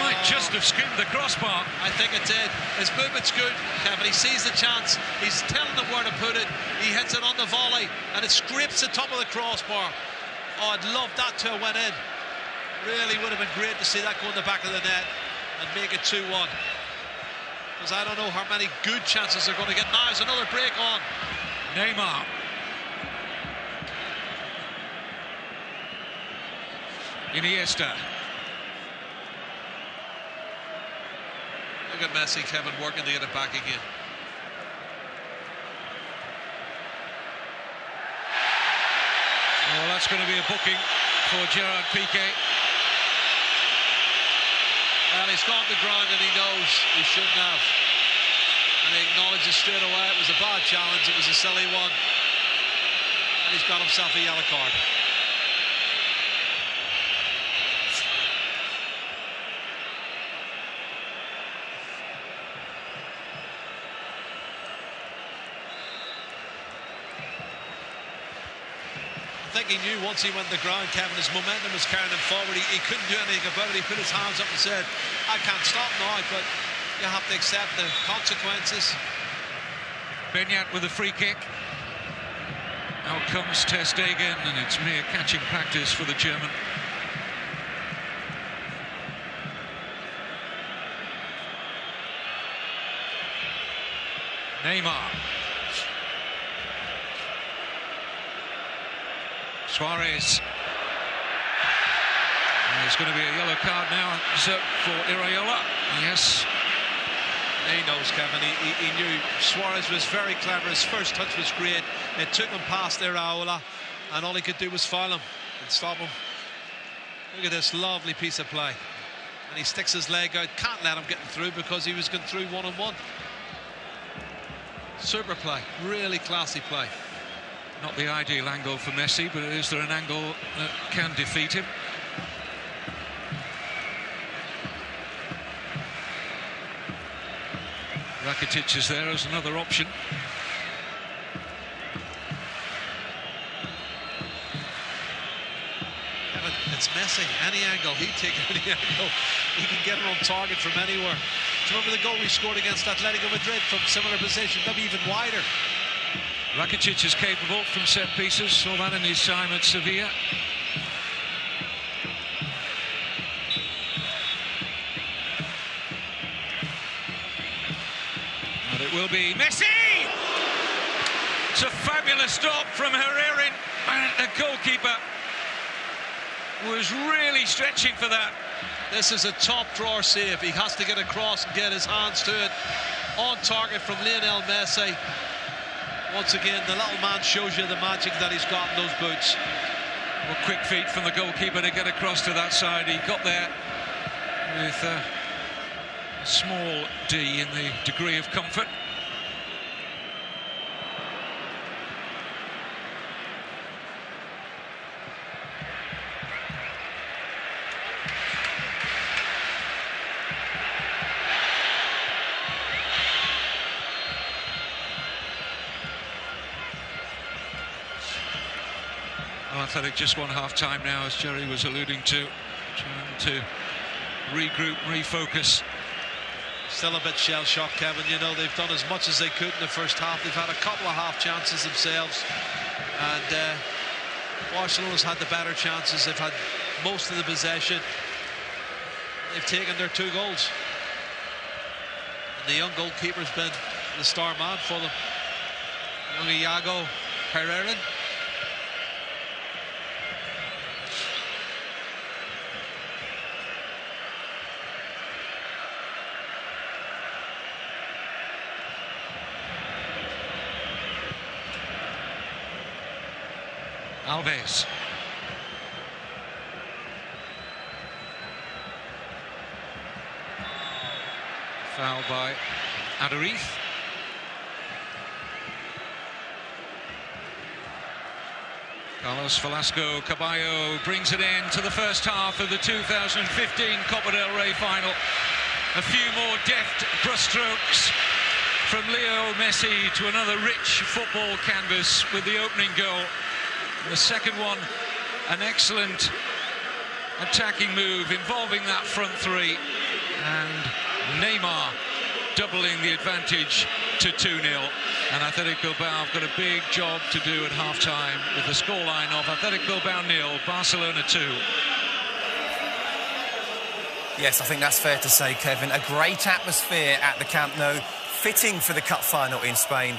Might just have skimmed the crossbar. I think it did. His movement's good, Kevin. He sees the chance. He's telling them where to put it. He hits it on the volley, and it scrapes the top of the crossbar. Oh, I'd love that to have went in. Really would have been great to see that go in the back of the net and make it 2-1. Because I don't know how many good chances they're going to get. Now there's another break on. Neymar. Iniesta. Look at Messi, Kevin, working to get it back again. Well, that's going to be a booking for Gerard Piqué. Well, he's gone to ground and he knows he shouldn't have. And he acknowledges straight away it was a bad challenge, it was a silly one. And he's got himself a yellow card. I think he knew once he went to the ground, Kevin, his momentum was carrying him forward. He couldn't do anything about it. He put his hands up and said, I can't stop now, but you have to accept the consequences. Beñat with a free kick. Out comes Ter Stegen, and it's mere catching practice for the German. Neymar. Suarez. And there's going to be a yellow card now for Iraola. Yes. He knows, Kevin. He knew Suarez was very clever. His first touch was great. It took him past Iraola, and all he could do was foul him and stop him. Look at this lovely piece of play. And he sticks his leg out. Can't let him get through because he was going through one-on-one. Super play. Really classy play. Not the ideal angle for Messi, but is there an angle that can defeat him? Rakitic is there as another option. Kevin, it's Messi. Any angle, he'd take any angle. He can get it on target from anywhere. Do you remember the goal he scored against Atletico Madrid from similar position, maybe even wider? Rakitic is capable from set pieces. Saw that in his time at Sevilla. And it will be Messi! It's a fabulous stop from Herrera. The goalkeeper was really stretching for that. This is a top drawer save. He has to get across and get his hands to it. On target from Lionel Messi. Once again, the little man shows you the magic that he's got in those boots. Well, quick feet from the goalkeeper to get across to that side. He got there with a small D in the degree of comfort. Athletic just won half-time now, as Jerry was alluding to, trying to regroup, refocus. Still a bit shell-shocked, Kevin. You know, they've done as much as they could in the first half. They've had a couple of half chances themselves, and Barcelona's had the better chances. They've had most of the possession. They've taken their 2 goals. And the young goalkeeper's been the star man for them. Young Iago Herrera. Alves. Foul by Adariz. Carlos Velasco Caballo brings it in to the first half of the 2015 Copa del Rey final. A few more deft brushstrokes from Leo Messi to another rich football canvas with the opening goal. The second one, an excellent attacking move involving that front three, and Neymar doubling the advantage to 2-0. And Athletic Bilbao have got a big job to do at half-time with the scoreline of Athletic Bilbao 0, Barcelona 2. Yes, I think that's fair to say, Kevin. A great atmosphere at the Camp Nou, fitting for the cup final in Spain.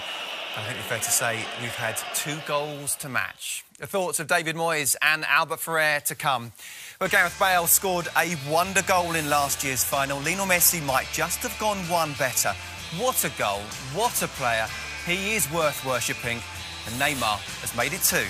I think it's fair to say we've had 2 goals to match. The thoughts of David Moyes and Albert Ferrer to come. Well, Gareth Bale scored a wonder goal in last year's final. Lionel Messi might just have gone one better. What a goal, what a player. He is worth worshipping, and Neymar has made it 2.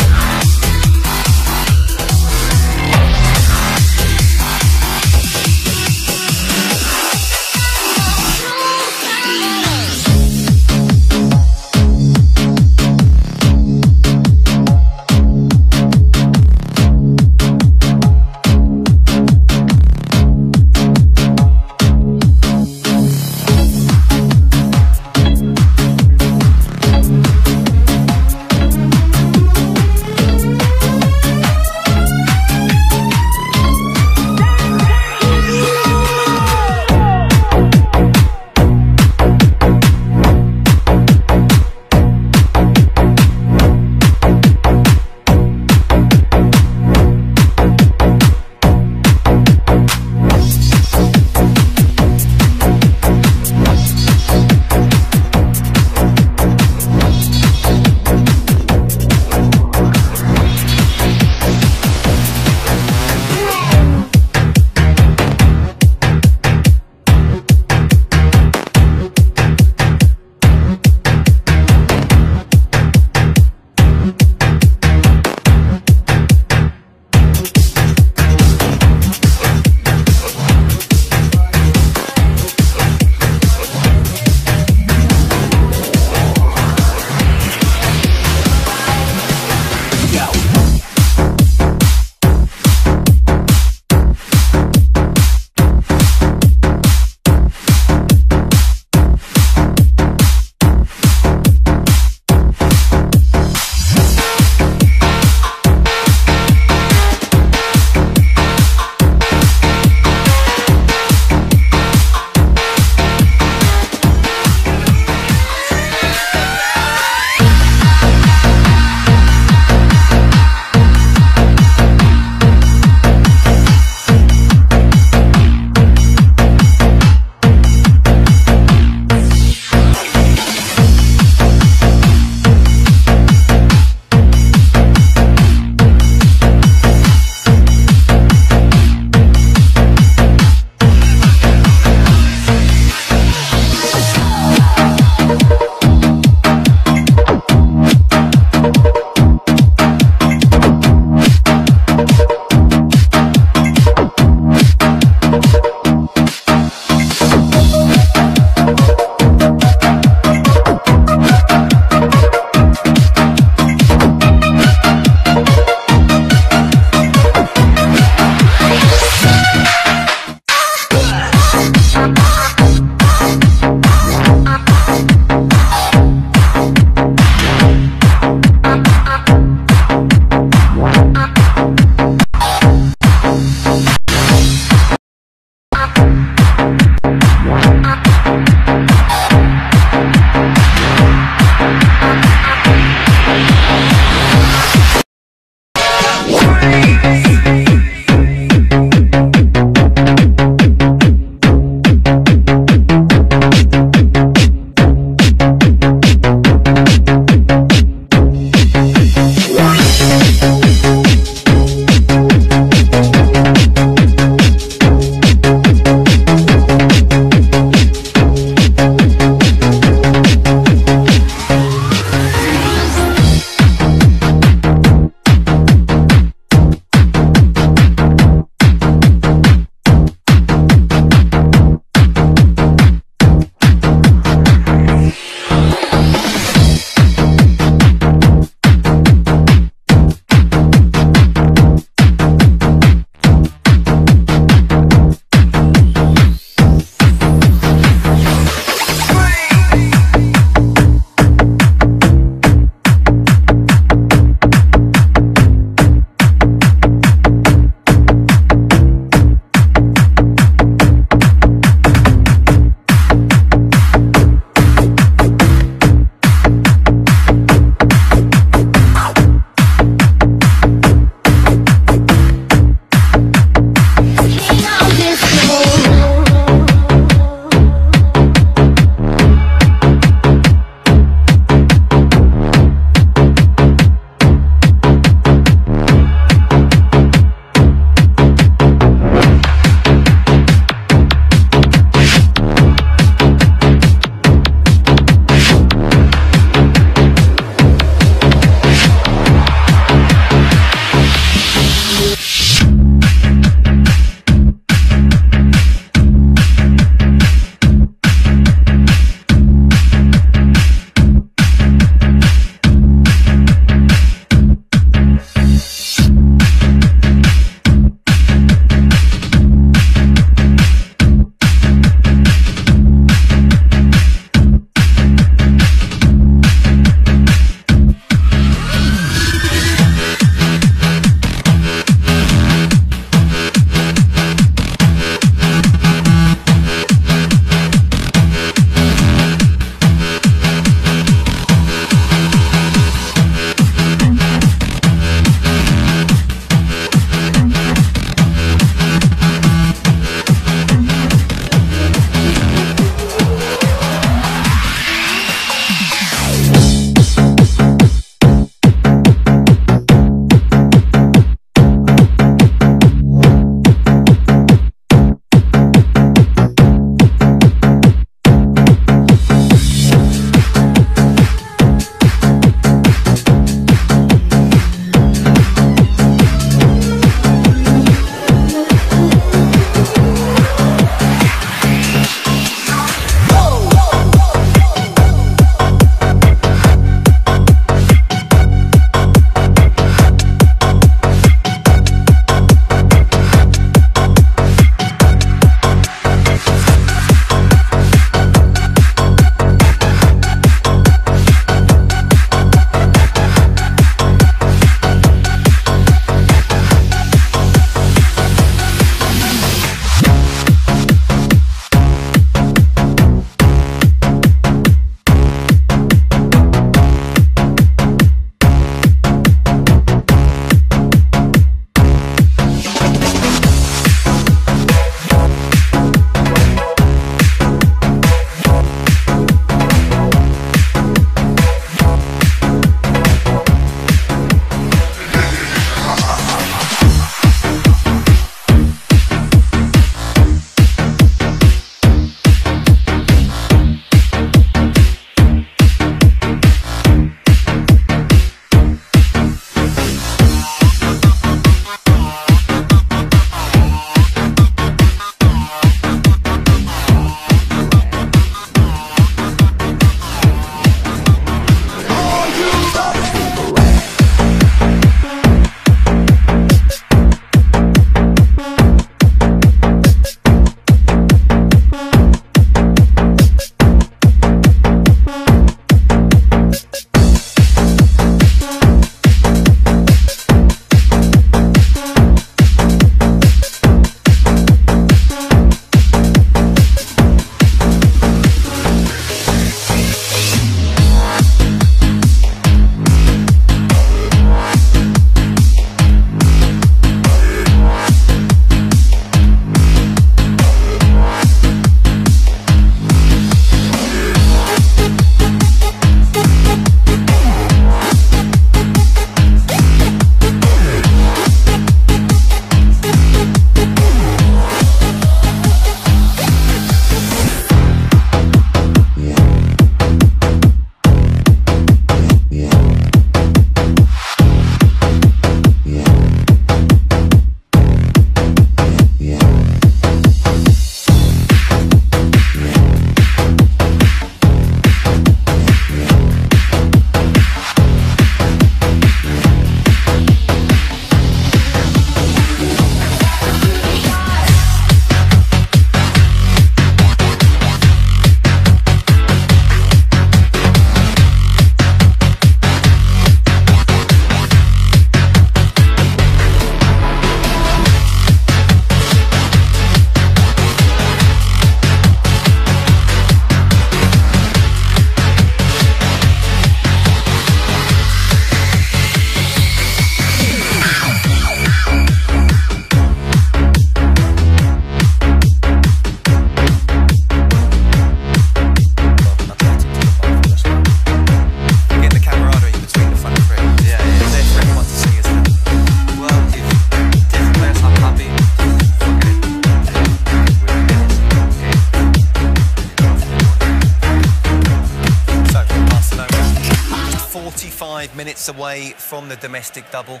points away from the domestic double.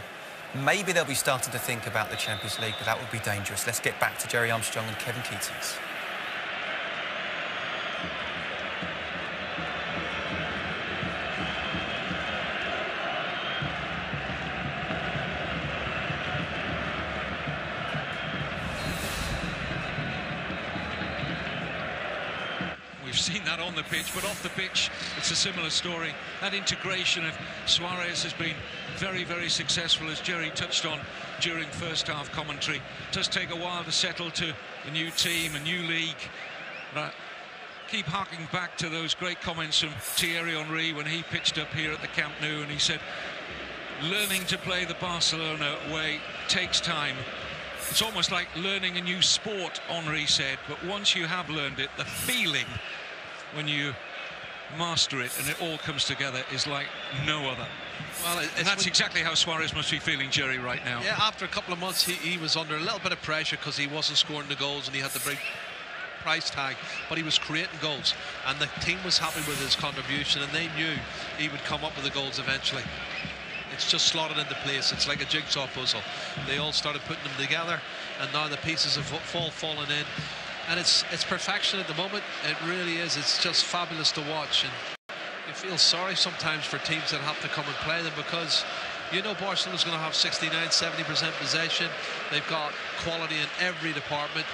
Maybe they'll be starting to think about the Champions League, but that would be dangerous. Let's get back to Jerry Armstrong and Kevin Keatings. We've seen that on the pitch, but off the pitch, it's a similar story. That integration of Suarez has been very, very successful, as Jerry touched on during first-half commentary. It does take a while to settle to a new team, a new league. But I keep harking back to those great comments from Thierry Henry when he pitched up here at the Camp Nou, and he said, learning to play the Barcelona way takes time. It's almost like learning a new sport, Henry said, but once you have learned it, the feeling when you master it and it all comes together is like no other. Well, and that's exactly how Suarez must be feeling, Jerry, right now. Yeah, after a couple of months, he was under a little bit of pressure because he wasn't scoring the goals and he had the big price tag, but he was creating goals, and the team was happy with his contribution, and they knew he would come up with the goals eventually. It's just slotted into place. It's like a jigsaw puzzle. They all started putting them together, and now the pieces have fallen in, and it's perfection at the moment. It really is. It's just fabulous to watch, and you feel sorry sometimes for teams that have to come and play them, because you know Barcelona's going to have 69-70% possession. They've got quality in every department.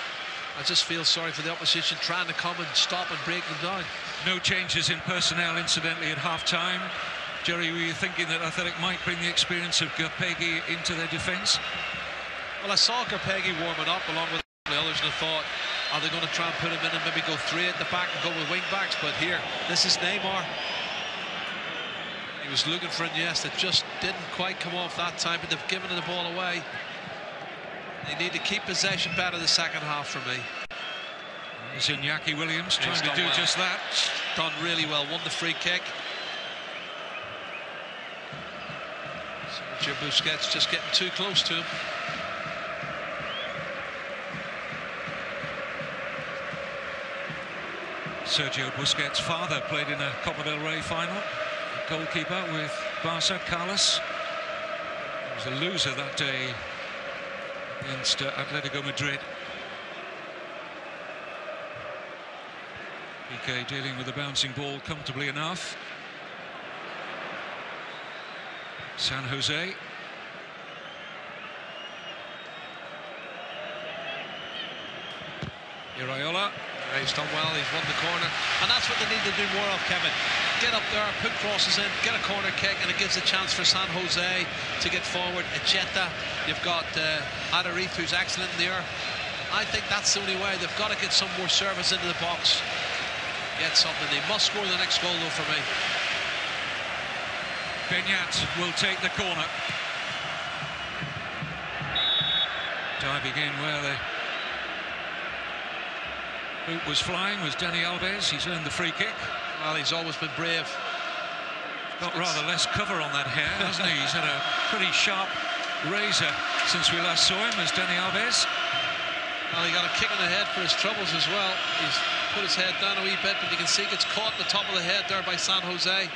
I just feel sorry for the opposition trying to come and stop and break them down. No changes in personnel, incidentally, at half-time. Jerry, were you thinking that Athletic might bring the experience of Garpegui into their defence? Well, I saw Garpegui warming up along with the others, and I thought, are they going to try and put him in and maybe go 3 at the back and go with wing-backs? But here, this is Neymar. He was looking for Iniesta, just didn't quite come off that time, but they've given the ball away. They need to keep possession better the second half for me. There's Iñaki Williams trying to do just that. Done really well, won the free kick. Sergio Busquets just getting too close to him. Sergio Busquets' father played in a Copa del Rey final. Goalkeeper with Barca, Carlos. He was a loser that day against Atletico Madrid. Piqué dealing with the bouncing ball comfortably enough. San Jose. Iraola. He's done well, he's won the corner, and that's what they need to do more of, Kevin. Get up there, put crosses in, get a corner kick, and it gives a chance for San Jose to get forward. Echeta, you've got Adarith, who's excellent in the air. I think that's the only way. They've got to get some more service into the box. Get something. They must score the next goal, though, for me. Beñat will take the corner. Diving in where the boot was flying was Dani Alves. He's earned the free kick. Well, he's always been brave. Got rather less cover on that hair, hasn't he? He's had a pretty sharp razor since we last saw him as Dani Alves. Well, he got a kick in the head for his troubles as well. He's put his head down a wee bit, but you can see he gets caught in the top of the head there by San Jose.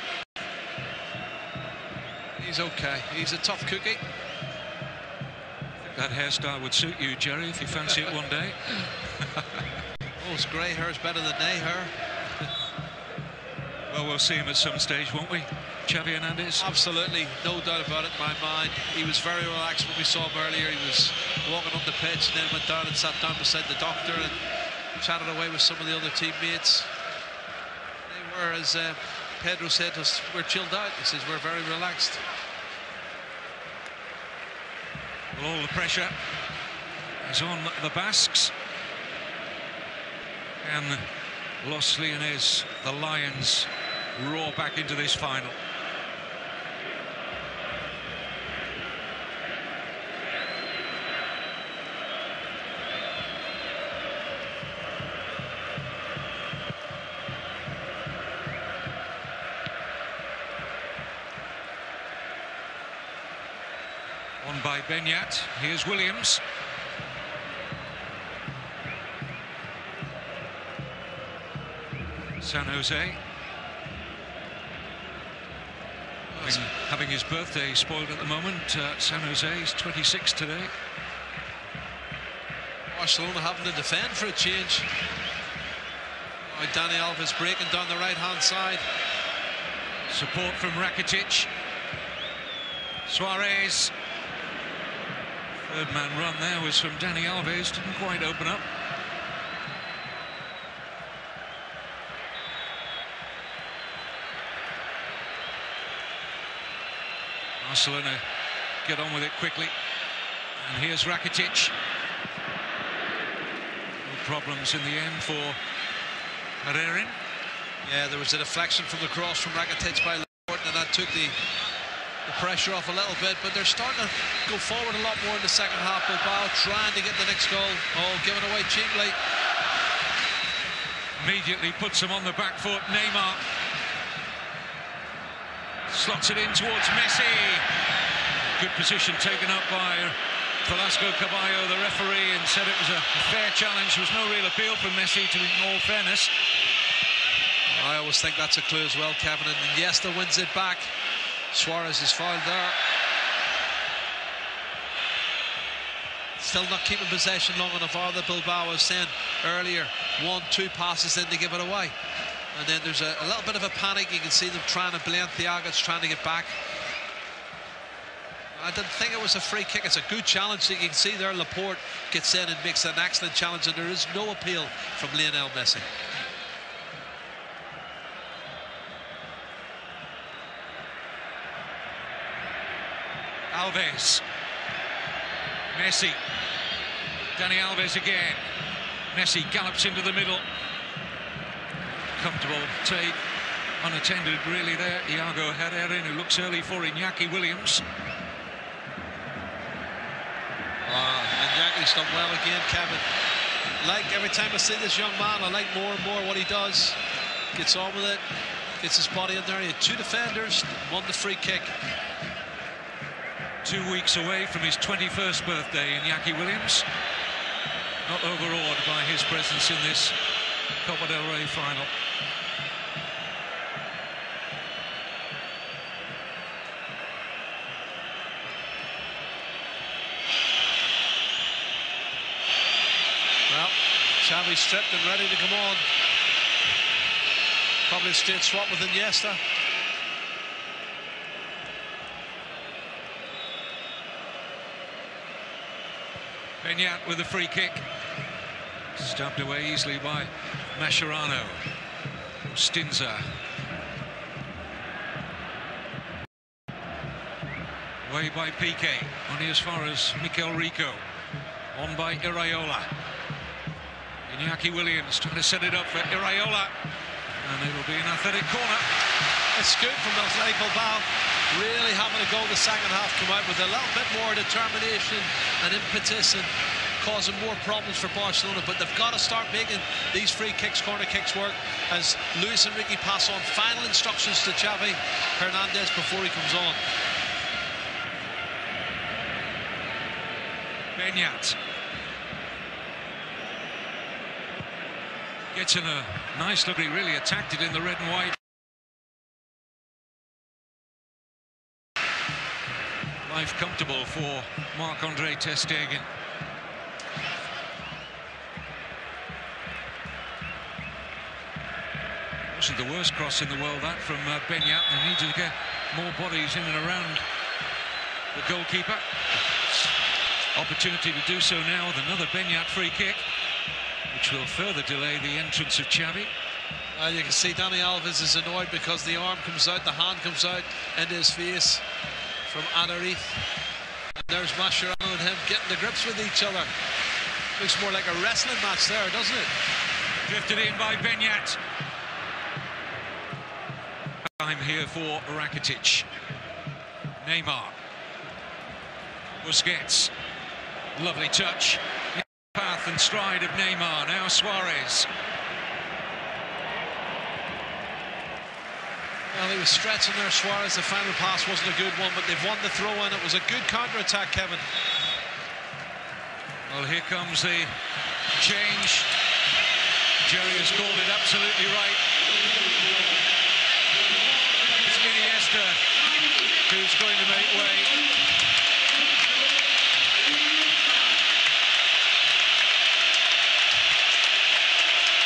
He's okay. He's a tough cookie. That hairstyle would suit you, Jerry, if you fancy it one day. Oh, his grey hair is better than nay hair. Well, we'll see him at some stage, won't we? Xavi Hernandez? Absolutely, no doubt about it in my mind. He was very relaxed when we saw him earlier. He was walking on the pitch and then went down and sat down beside the doctor and chatted away with some of the other teammates. They were, as Pedro said to us, we're chilled out. He says, we're very relaxed. Well, all the pressure is on the Basques. And Los Leones, the Lions, roar back into this final. Won by Beñat. Here's Williams. San Jose. Having his birthday spoiled at the moment. San Jose is 26 today. Barcelona having to defend for a change. Dani Alves breaking down the right-hand side. Support from Rakitic. Suarez. Third man run there was from Dani Alves. Didn't quite open up. Barcelona get on with it quickly. And here's Rakitic. No problems in the end for Herrera. Yeah, there was a deflection from the cross from Rakitic by Laporte, and that took the pressure off a little bit, but they're starting to go forward a lot more in the second half. Bilbao trying to get the next goal. Oh, given away cheaply. Immediately puts him on the back foot. Neymar slots it in towards Messi. Good position taken up by Velasco Caballo, the referee, and said it was a fair challenge. There was no real appeal from Messi, to in all fairness. I always think that's a clue as well, Kevin, and Iniesta wins it back. Suarez is fouled there. Still not keeping possession long enough. The Bilbao was saying earlier, 1-2 passes in to give it away. And then there's a little bit of a panic. You can see them trying to blend. Thiago's trying to get back. I didn't think it was a free kick. It's a good challenge. You can see there Laporte gets in and makes an excellent challenge, and there is no appeal from Lionel Messi. Alves. Messi. Dani Alves again. Messi gallops into the middle. Comfortable take, unattended really there. Iago Herrera, who looks early for Iñaki Williams. Iñaki's done well again, Kevin. Like every time I see this young man, I like more and more what he does. Gets on with it, gets his body in there. He had 2 defenders, won the free kick. 2 weeks away from his 21st birthday, Iñaki Williams. Not overawed by his presence in this Copa del Rey final. Well, Xavi stripped and ready to come on. Probably a straight swap with Iniesta. Beñat with a free kick. Stubbed away easily by Mascherano. Stinza. Away by Piqué. Only as far as Mikel Rico. On by Iraola. Iñaki Williams trying to set it up for Iraola. And it'll be an athletic corner. It's good from Athletic Bilbao. Really having a go the second half, come out with a little bit more determination and impetus and causing more problems for Barcelona, but they've got to start making these free kicks, corner kicks work, as Luis Enrique pass on final instructions to Xavi Hernandez before he comes on. Beñat gets in a nice look. He really attacked it in the red and white. Life comfortable for Marc-Andre ter Stegen. Wasn't the worst cross in the world, that from Beñat. They need to get more bodies in and around the goalkeeper. Opportunity to do so now with another Beñat free kick, which will further delay the entrance of Xavi. Well, you can see Dani Alves is annoyed because the arm comes out, the hand comes out into his face from Anarith. And there's Mascherano and him getting the grips with each other. Looks more like a wrestling match there, doesn't it? Drifted in by Beñat. Time here for Rakitic. Neymar. Busquets. Lovely touch. Path and stride of Neymar. Now Suarez. Well, he was stretching there, Suarez. The final pass wasn't a good one, but they've won the throw-in. It was a good counter-attack, Kevin. Well, here comes the change. Jerry has called it absolutely right. It's Iniesta who's going to make way.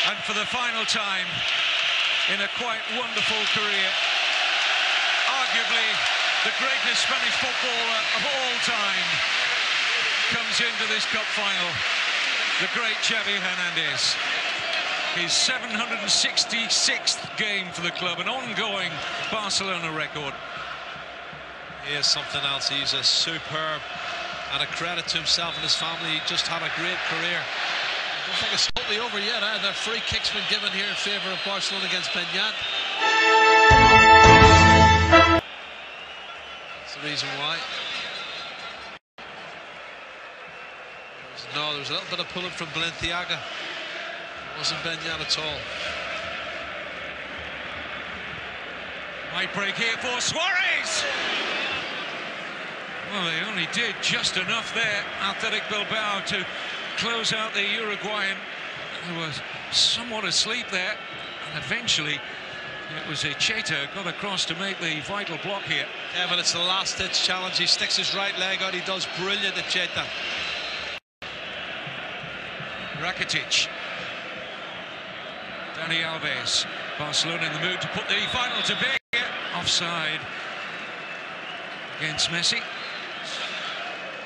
And for the final time in a quite wonderful career, arguably the greatest Spanish footballer of all time comes into this cup final, the great Xavi Hernandez. His 766th game for the club, an ongoing Barcelona record. He is something else. He's a superb, and a credit to himself and his family. He just had a great career. I don't think it's totally over yet. The free kick's been given here in favour of Barcelona against Beñat. That's the reason why. No, there was a little bit of pulling from Balenciaga. It wasn't Beñat at all. Might break here for Suarez. Well, they only did just enough there, Athletic Bilbao, to close out the Uruguayan, who was somewhat asleep there. And eventually, it was Cheta got across to make the vital block here. Kevin, it's the last-ditch challenge. He sticks his right leg out. He does brilliant at Cheta. Rakitic. Dani Alves. Barcelona in the mood to put the final to bed. Offside against Messi.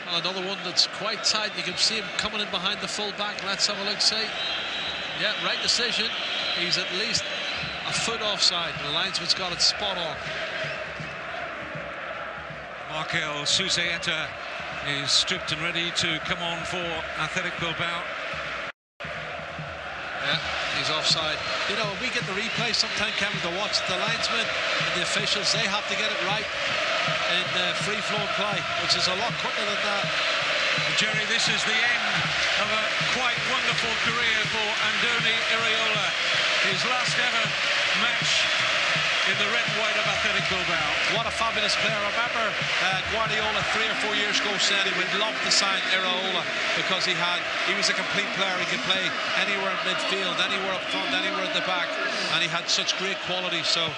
Well, another one that's quite tight. You can see him coming in behind the full-back. Let's have a look, see. Yeah, right decision. He's at least a foot offside. The linesman's got it spot on. Markel Susaeta is stripped and ready to come on for Athletic Bilbao. Yeah, he's offside. You know, we get the replay sometimes, Kevin, to watch the linesmen and the officials. They have to get it right in free-flowing play, which is a lot quicker than that. Jerry, this is the end of a quite wonderful career for Andoni Iraola. His last ever match in the red and white of Athletic Bilbao. What a fabulous player. I remember Guardiola 3 or 4 years ago said he would love to sign Iraola because he was a complete player. He could play anywhere in midfield, anywhere up front, anywhere at the back, and he had such great quality. So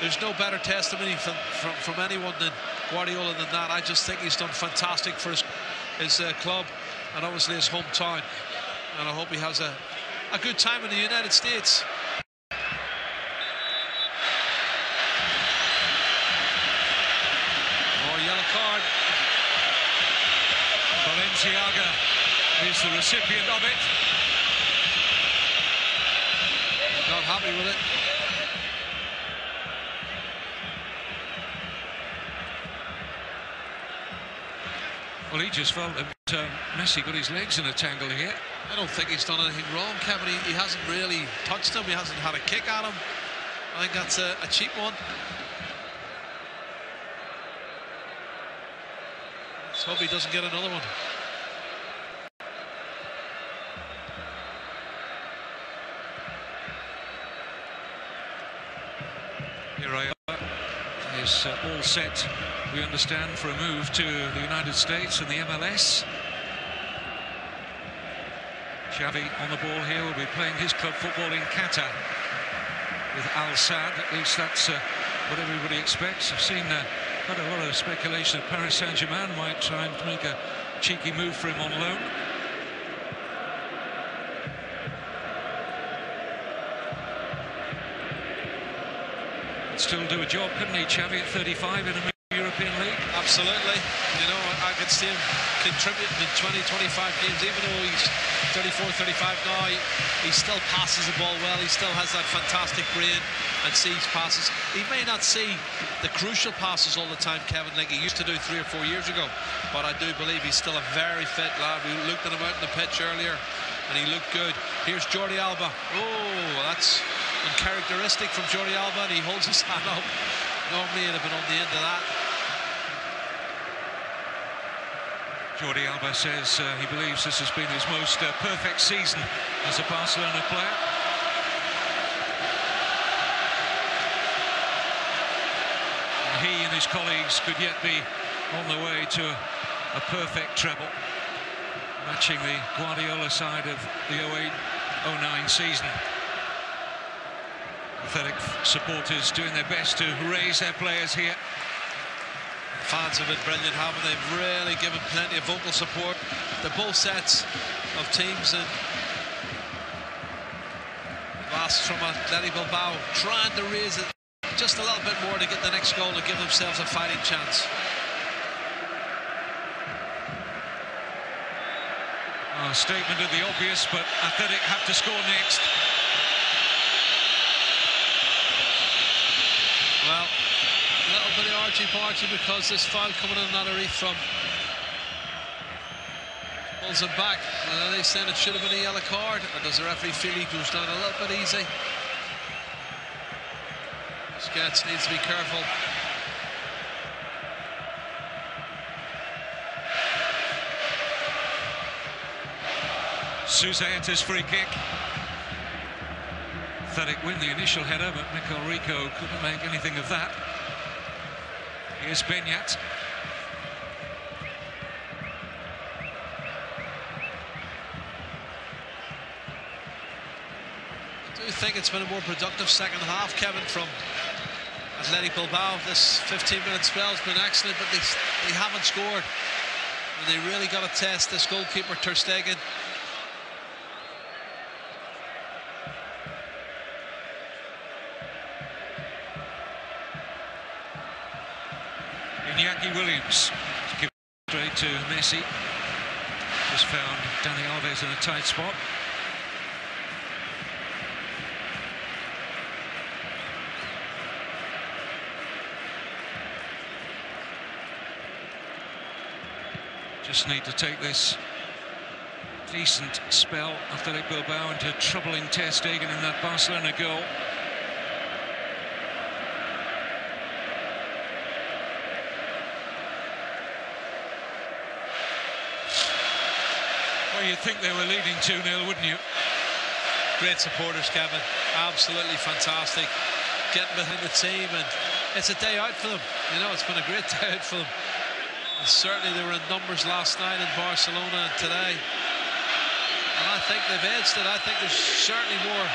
there's no better testimony from anyone than Guardiola than that. I just think he's done fantastic for his club and obviously his hometown, and I hope he has a good time in the United States. Yellow card. Balenciaga is the recipient of it. Not happy with it. Well, he just felt that Messi got his legs in a tangle here. I don't think he's done anything wrong, Kevin. He hasn't really touched him. He hasn't had a kick at him. I think that's a cheap one. Let's hope he doesn't get another one. Iraola is all set, we understand, for a move to the United States and the MLS. Xavi on the ball here will be playing his club football in Qatar with Al Sadd. At least that's what everybody expects. I've seen quite a lot of speculation that Paris Saint-Germain might try and make a cheeky move for him on loan. Could still do a job, couldn't he, Xavi, at 35 in a European League? Absolutely. You know, I could see him contributing in 20, 25 games, even though he's 34, 35 now. He still passes the ball well. He still has that fantastic brain and sees passes. He may not see the crucial passes all the time, Kevin, like he used to do 3 or 4 years ago, but I do believe he's still a very fit lad. We looked at him out in the pitch earlier and he looked good. Here's Jordi Alba. Oh, that's uncharacteristic from Jordi Alba, and he holds his hand up. Normally it'd have been on the end of that. Jordi Alba says he believes this has been his most perfect season as a Barcelona player. And he and his colleagues could yet be on the way to a perfect treble, matching the Guardiola side of the 08-09 season. Athletic supporters doing their best to raise their players here. Fans have been brilliant, haven't they? They've really given plenty of vocal support to both sets of teams. And Vas from Athletic Bilbao trying to raise it just a little bit more to get the next goal and give themselves a fighting chance. A statement of the obvious, but Athletic have to score next. Well, a little bit of argy-bargy because this foul coming in on Arif from pulls him back. Are they saying it should have been a yellow card, or does the referee feel he goes down a little bit easy? Sketch needs to be careful. Susaeta's free kick. Athletic win the initial header, but Mikel Rico couldn't make anything of that. Here's Benyat. I do think it's been a more productive second half, Kevin, from Athletic Bilbao. This 15-minute spell has been excellent, but they haven't scored. And they really got to test this goalkeeper, Ter Stegen. Iñaki Williams to give straight to Messi. Just found Dani Alves in a tight spot. Just need to take this decent spell, Athletic Bilbao, into troubling Ter Stegen in that Barcelona goal. Well, you'd think they were leading 2-0, wouldn't you? Great supporters, Kevin. Absolutely fantastic. Getting behind the team, and it's a day out for them. You know, it's been a great day out for them. And certainly they were in numbers last night in Barcelona and today. And I think they've edged it. I think there's certainly more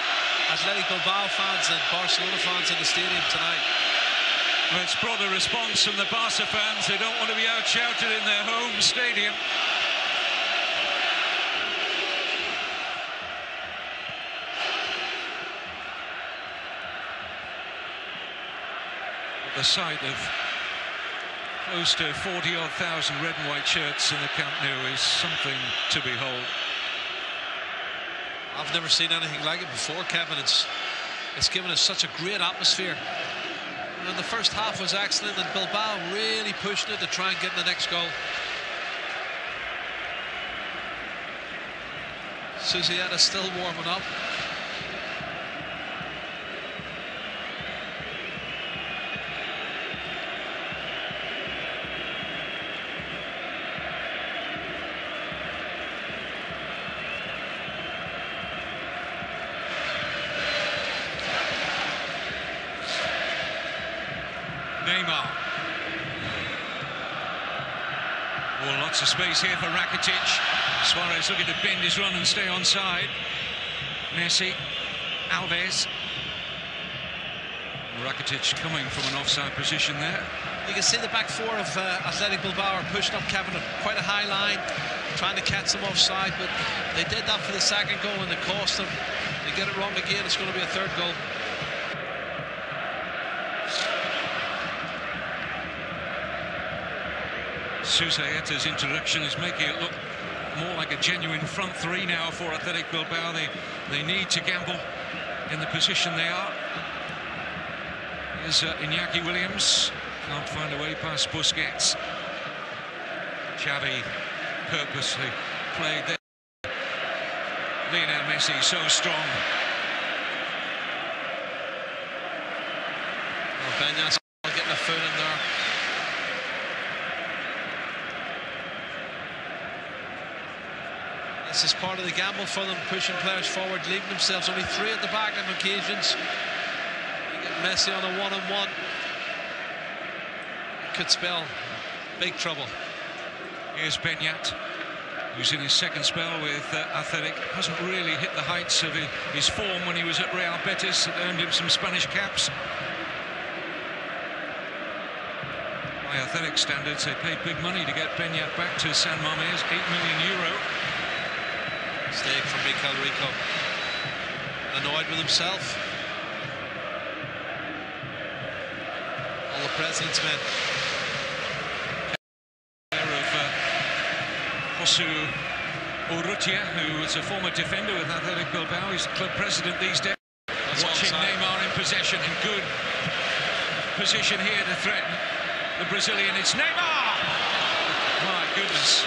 Athletic Bilbao fans than Barcelona fans in the stadium tonight. Well, it's brought a response from the Barca fans. They don't want to be out-shouted in their home stadium. The sight of close to 40-odd thousand red and white shirts in the Camp Nou is something to behold. I've never seen anything like it before, Kevin. It's given us such a great atmosphere. And the first half was excellent, and Bilbao really pushed it to try and get the next goal. Susaeta still warming up. Neymar. Well, lots of space here for Rakitic. Suarez looking to bend his run and stay onside. Messi, Alves. Rakitic coming from an offside position there. You can see the back four of Athletic Bilbao are pushed up, Kevin, at quite a high line, trying to catch them offside, but they did that for the second goal and it cost them. They get it wrong again, it's going to be a third goal. Susaeta's introduction is making it look more like a genuine front three now for Athletic Bilbao. They need to gamble in the position they are. Here's Iñaki Williams. Can't find a way past Busquets. Xavi purposely played there. Lionel Messi so strong. Well, Benyat's getting a foot in there. This is part of the gamble for them, pushing players forward, leaving themselves only three at the back on occasions. You get Messi on a one-on-one. It could spell big trouble. Here's Benyat, who's in his second spell with Athletic. Hasn't really hit the heights of his form when he was at Real Betis. It earned him some Spanish caps. By athletic standards, they paid big money to get Beñat back to San Mamés, €8 million. Mistake from Mikel Rico. Annoyed with himself. All the president's men. Of Josu Urrutia, who was a former defender with Athletic Bilbao. He's the club president these days. That's watching onside. Neymar in possession, in good position here to threaten the Brazilian. It's Neymar! My goodness.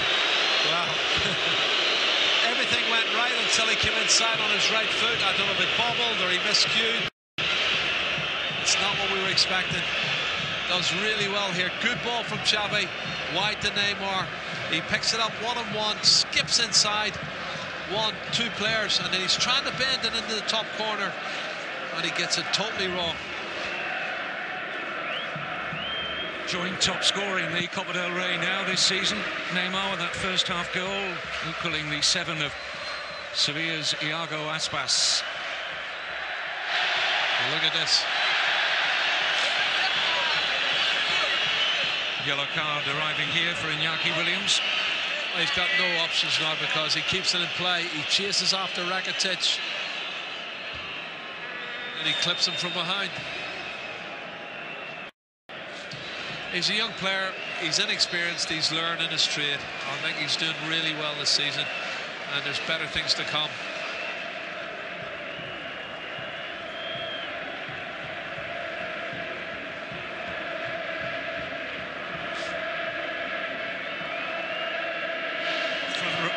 Wow. Everything went right until he came inside on his right foot. I don't know if it bobbled or he miscued. It's not what we were expecting. Does really well here. Good ball from Xavi. Wide to Neymar. He picks it up one-on-one, skips inside. 1-2 players, and then he's trying to bend it into the top corner, and he gets it totally wrong. Joint top scorer in the Copa del Rey now this season. Neymar with that first half goal, equaling the 7 of Sevilla's Iago Aspas. Look at this. Yellow card arriving here for Iñaki Williams. He's got no options now because he keeps it in play. He chases after Rakitic, and he clips him from behind. He's a young player. He's inexperienced. He's learning his trade. I think he's doing really well this season, and there's better things to come.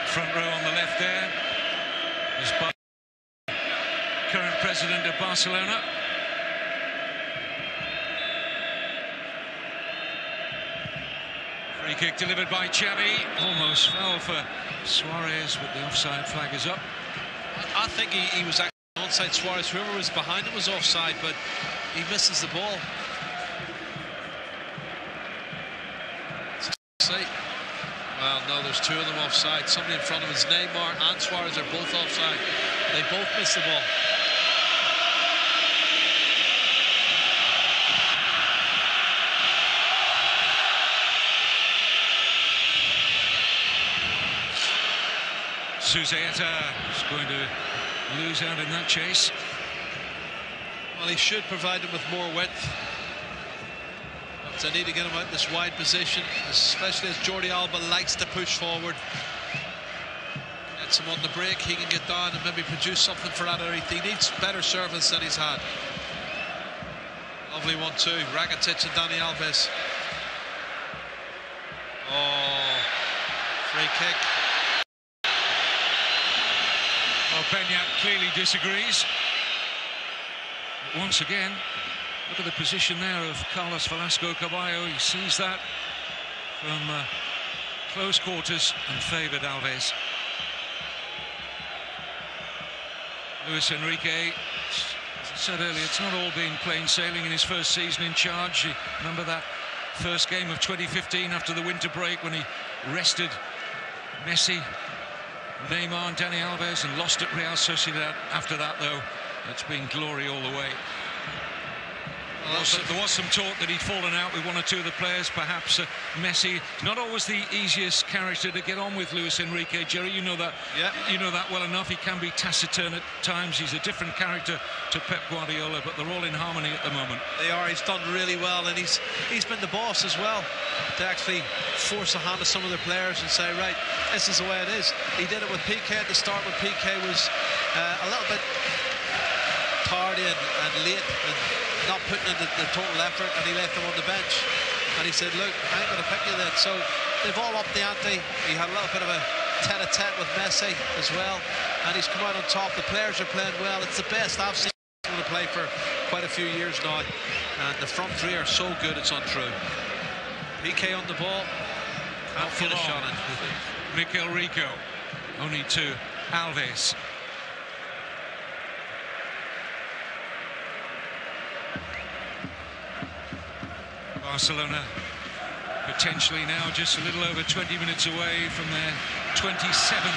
Front row on the left there is current president of Barcelona. Free kick delivered by Xavi. Almost fell for Suarez, but the offside flag is up. I think he was actually onside. Suarez, whoever was behind him, was offside, but he misses the ball. See? Well, no, there's 2 of them offside. Somebody in front of us, Neymar and Suarez, are both offside. They both missed the ball. Suzaeta is going to lose out in that chase. Well, he should provide him with more width. They need to get him out in this wide position, especially as Jordi Alba likes to push forward. Gets him on the break, he can get down and maybe produce something for that area. He needs better service than he's had. Lovely 1-2, Rakitic and Dani Alves. Oh, free kick. Well, Beñat clearly disagrees. But once again, look at the position there of Carlos Velasco Caballo. He sees that from close quarters and favoured Alves. Luis Enrique, as I said earlier, it's not all been plain sailing in his first season in charge. You remember that first game of 2015 after the winter break when he rested Messi, Neymar and Dani Alves and lost at Real Sociedad. After that, though, it's been glory all the way. There was some talk that he'd fallen out with 1 or 2 of the players, perhaps Messi. Not always the easiest character to get on with, Luis Enrique. Jerry, you know that. Yeah. You know that well enough. He can be taciturn at times. He's a different character to Pep Guardiola, but they're all in harmony at the moment. They are. He's done really well, and he's been the boss as well, to actually force a hand to some of the players and say, right, this is the way it is. He did it with PK at the start when PK was a little bit tardy and late and not putting in the total effort, and he left him on the bench, and he said, look, I ain't going to pick you then. So they've all upped the ante. He had a little bit of a tete-a-tete with Messi as well, and he's come out on top. The players are playing well. It's the best I've seen him to play for quite a few years now, and the front 3 are so good, it's untrue. PK on the ball, can't finish on it. Mikel Rico, only to Alves. Barcelona potentially now just a little over 20 minutes away from their 27th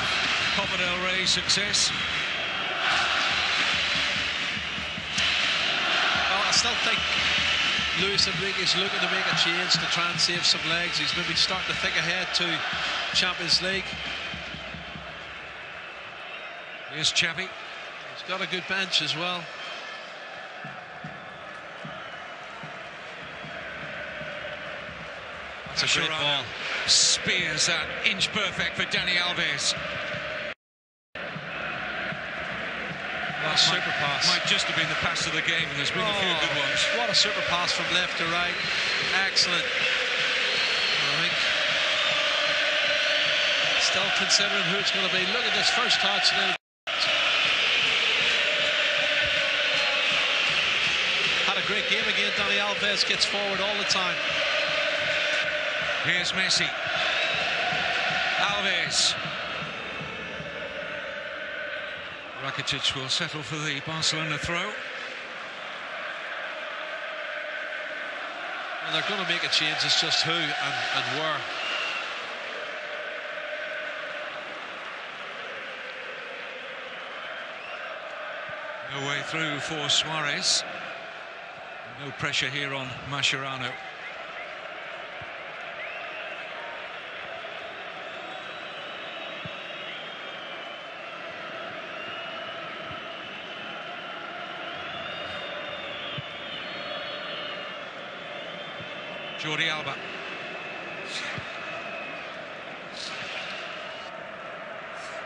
Copa del Rey success. Well, I still think Luis Enrique's looking to make a change to try and save some legs. He's maybe starting to think ahead to Champions League. Here's Xavi. He's got a good bench as well. That's a great ball. Spears that inch perfect for Dani Alves. What a super pass. Might just have been the pass of the game, and there's been a few good ones. What a super pass from left to right. Excellent. I think still considering who it's going to be. Look at this first touch. And then had a great game again. Dani Alves gets forward all the time. Here's Messi. Alves. Rakitic will settle for the Barcelona throw. Well, they're going to make a change. It's just who and where. No way through for Suarez. No pressure here on Mascherano. Jordi Alba.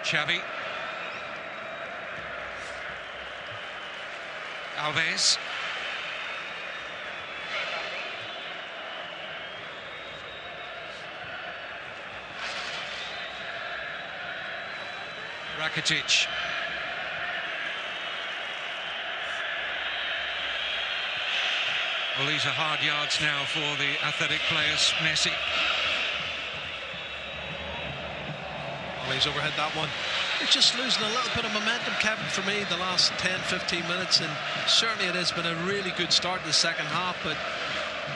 Xavi. Alves. Rakitic. Well, these are hard yards now for the athletic players. Messi. Well, he's overhead that one. It's just losing a little bit of momentum, Kevin, for me, the last 10-15 minutes. And certainly it has been a really good start in the second half. But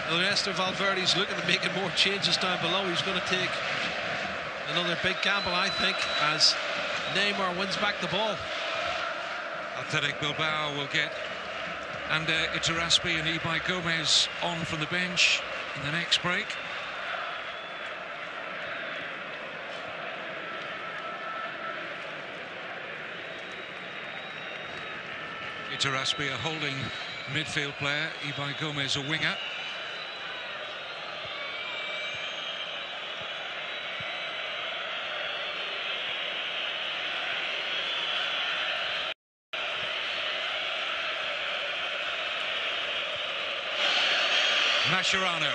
Ernesto Valverde's looking at making more changes down below. He's going to take another big gamble, I think, as Neymar wins back the ball. Athletic Bilbao will get Ander Iturraspe and Ibai Gomez on from the bench in the next break. Iturraspe a holding midfield player, Ibai Gomez a winger. Mascherano.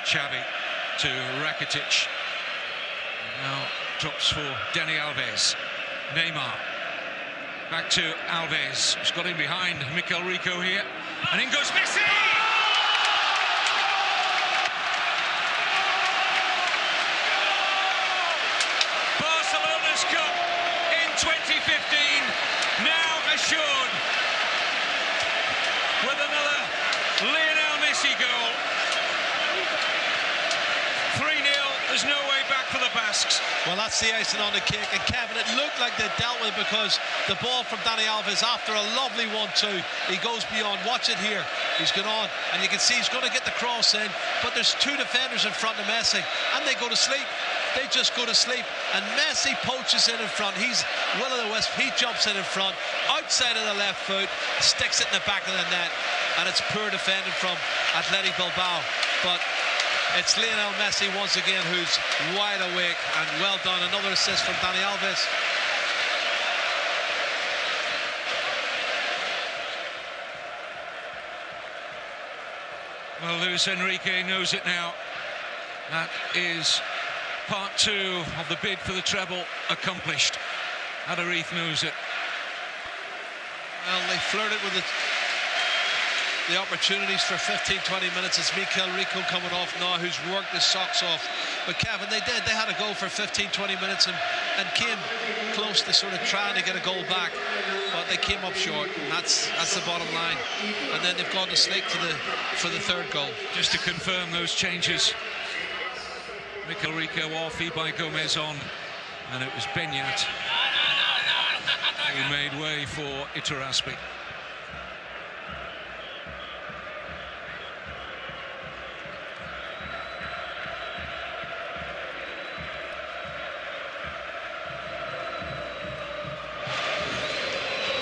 Xavi to Rakitic. Now drops for Dani Alves. Neymar. Back to Alves. He's got in behind Mikel Rico here. And in goes Messi! Barcelona's Cup in 2015 now assured with another Lionel Messi goal. 3-0, there's no way back for the Basques. Well, that's the icing on the cake, and Kevin, it looked like they dealt with it because the ball from Dani Alves after a lovely 1-2, he goes beyond. Watch it here. He's gone on, and you can see he's going to get the cross in, but there's two defenders in front of Messi, and they go to sleep. They just go to sleep, and Messi poaches in front. He's Will of the Wisp. He jumps in front, outside of the left foot, sticks it in the back of the net, and it's poor defending from Athletic Bilbao. But it's Lionel Messi once again who's wide awake, and well done. Another assist from Dani Alves. Well, Luis Enrique knows it now. That is part two of the bid for the treble accomplished. Adariz knows it. Well, they flirted with the opportunities for 15-20 minutes. It's Mikel Rico coming off now, who's worked his socks off. But Kevin, they did. They had a goal for 15-20 minutes and came close to sort of trying to get a goal back, but they came up short. And that's the bottom line. And then they've gone to sleep for the third goal. Just to confirm those changes, Mikel Rico off, Ibai Gomez on, and it was Benyat He made way for Iturraspe.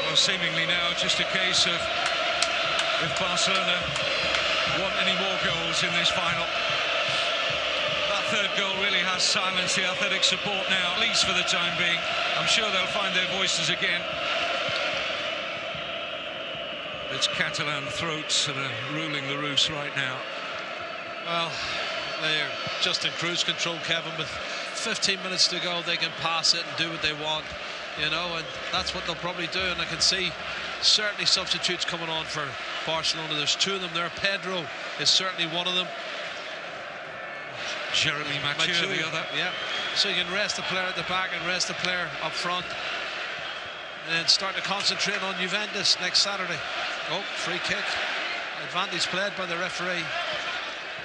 Well, seemingly now just a case of if Barcelona want any more goals in this final. That third goal really has silenced the athletic support now, at least for the time being. I'm sure they'll find their voices again. It's Catalan throats that are ruling the roost right now. Well, they're just in cruise control, Kevin. With 15 minutes to go, they can pass it and do what they want, you know, and that's what they'll probably do. And I can see certainly substitutes coming on for Barcelona. There's two of them there. Pedro is certainly one of them. Jeremy Mathieu, the other. Yeah, so you can rest the player at the back and rest the player up front, and then start to concentrate on Juventus next Saturday. Oh, free kick. Advantage played by the referee.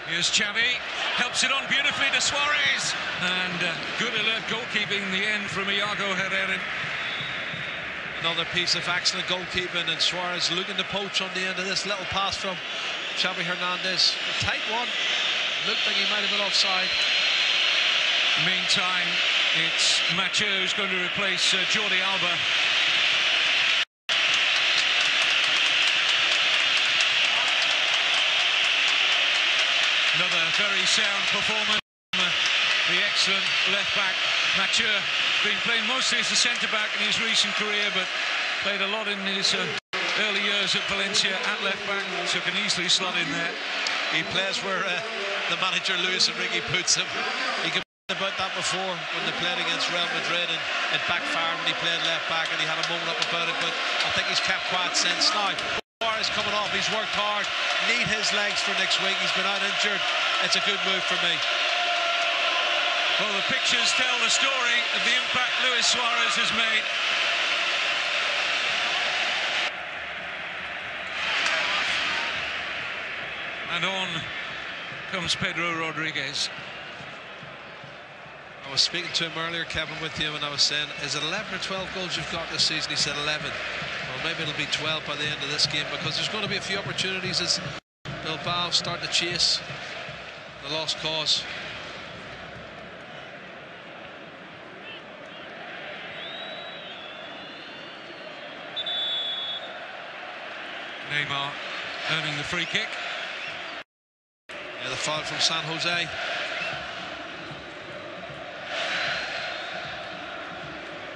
Here's Xavi, helps it on beautifully to Suarez, and good alert goalkeeping in the end from Iago Herrera. Another piece of excellent goalkeeping, and Suarez looking to poach on the end of this little pass from Xavi Hernandez. A tight one. Looked like he might have been offside. Meantime, it's Mathieu who's going to replace Jordi Alba. Another very sound performance from the excellent left-back Mathieu. Been playing mostly as a centre-back in his recent career, but played a lot in his early years at Valencia at left-back, so can easily slot in there. He plays where the manager Luis Enrique puts him. He complained about that before when they played against Real Madrid, and it backfired when he played left-back, and he had a moment up about it, but I think he's kept quiet since. Now, Suarez coming off, he's worked hard, need his legs for next week. He's been out injured. It's a good move for me. Well, the pictures tell the story of the impact Luis Suarez has made. And on comes Pedro Rodriguez. I was speaking to him earlier, Kevin, with you, and I was saying, is it 11 or 12 goals you've got this season? He said 11. Well, maybe it'll be 12 by the end of this game, because there's going to be a few opportunities as Bilbao start to chase the lost cause. Neymar earning the free kick. Yeah, the foul from San Jose.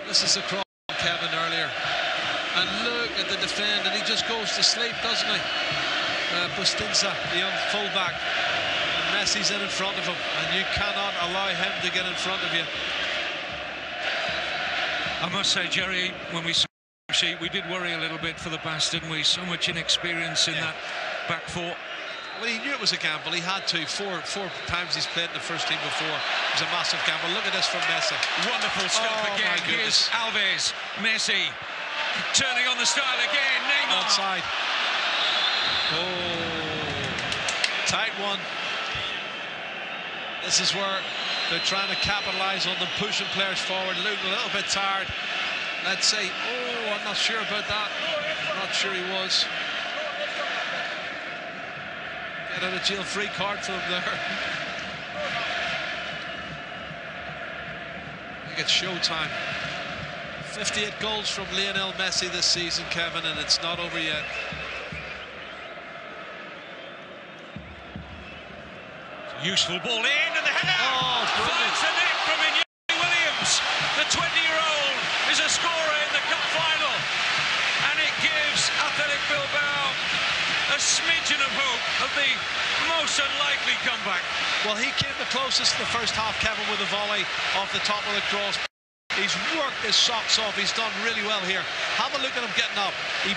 This is the cross from Kevin earlier. And look at the defend, and he just goes to sleep, doesn't he? Bustinza, the young fullback. And Messi's in front of him, and you cannot allow him to get in front of you. I must say, Jerry, when we saw the sheet, we did worry a little bit for the Bast, didn't we? So much inexperience in that back four. Well, he knew it was a gamble. He had to. Four times he's played in the first team before. It was a massive gamble. Look at this from Messi. Wonderful stuff again. Here's Alves, Messi, turning on the style again. Neymar. Outside. Oh, tight one. This is where they're trying to capitalise on them, pushing players forward. Looking a little bit tired. Let's say, oh, I'm not sure about that. I'm not sure he was. Get out of jail free card for him there. I think it's showtime. 58 goals from Lionel Messi this season, Kevin, and it's not over yet. Useful ball in, and the header finds the net from Iñaki Williams. The 20-year-old is a scorer in the cup final, and it gives Athletic Bilbao a smidgen of hope of the most unlikely comeback. Well, he came the closest in the first half, Kevin, with a volley off the top of the cross. He's worked his socks off. He's done really well here. Have a look at him getting up. He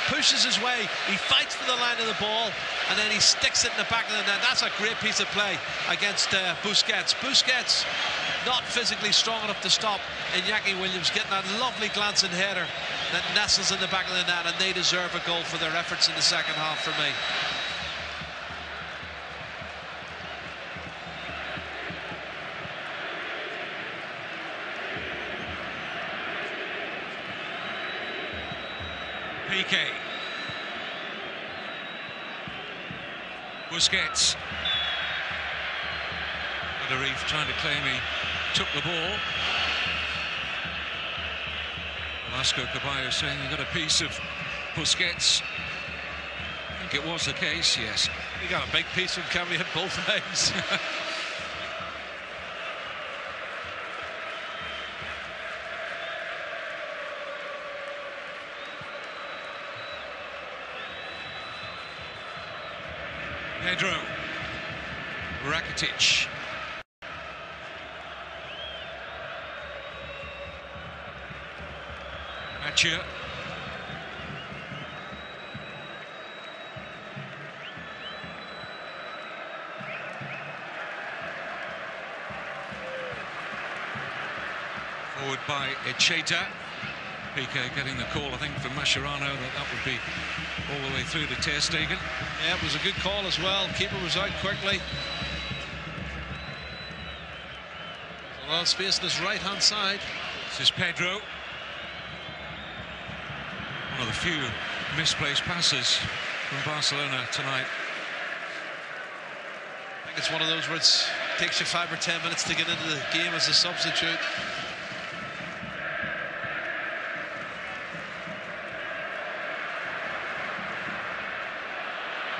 pushes his way. He fights for the line of the ball, and then he sticks it in the back of the net. That's a great piece of play against Busquets. Busquets not physically strong enough to stop Iñaki Williams, getting that lovely glancing header that nestles in the back of the net, and they deserve a goal for their efforts in the second half for me. Piqué. Busquets. Tenerife trying to claim he took the ball. Velasco Caballo saying he got a piece of Busquets. I think it was the case, yes. He got a big piece from Cameron, hit both legs. Pedro. Rakitic. Mathieu. Forward by Echeta. Piqué getting the call, I think, from Mascherano that would be all the way through to Ter Stegen. Yeah, it was a good call as well. Keeper was out quickly. A lot of space on his right-hand side. This is Pedro. One of the few misplaced passes from Barcelona tonight. I think it's one of those where it takes you 5 or 10 minutes to get into the game as a substitute.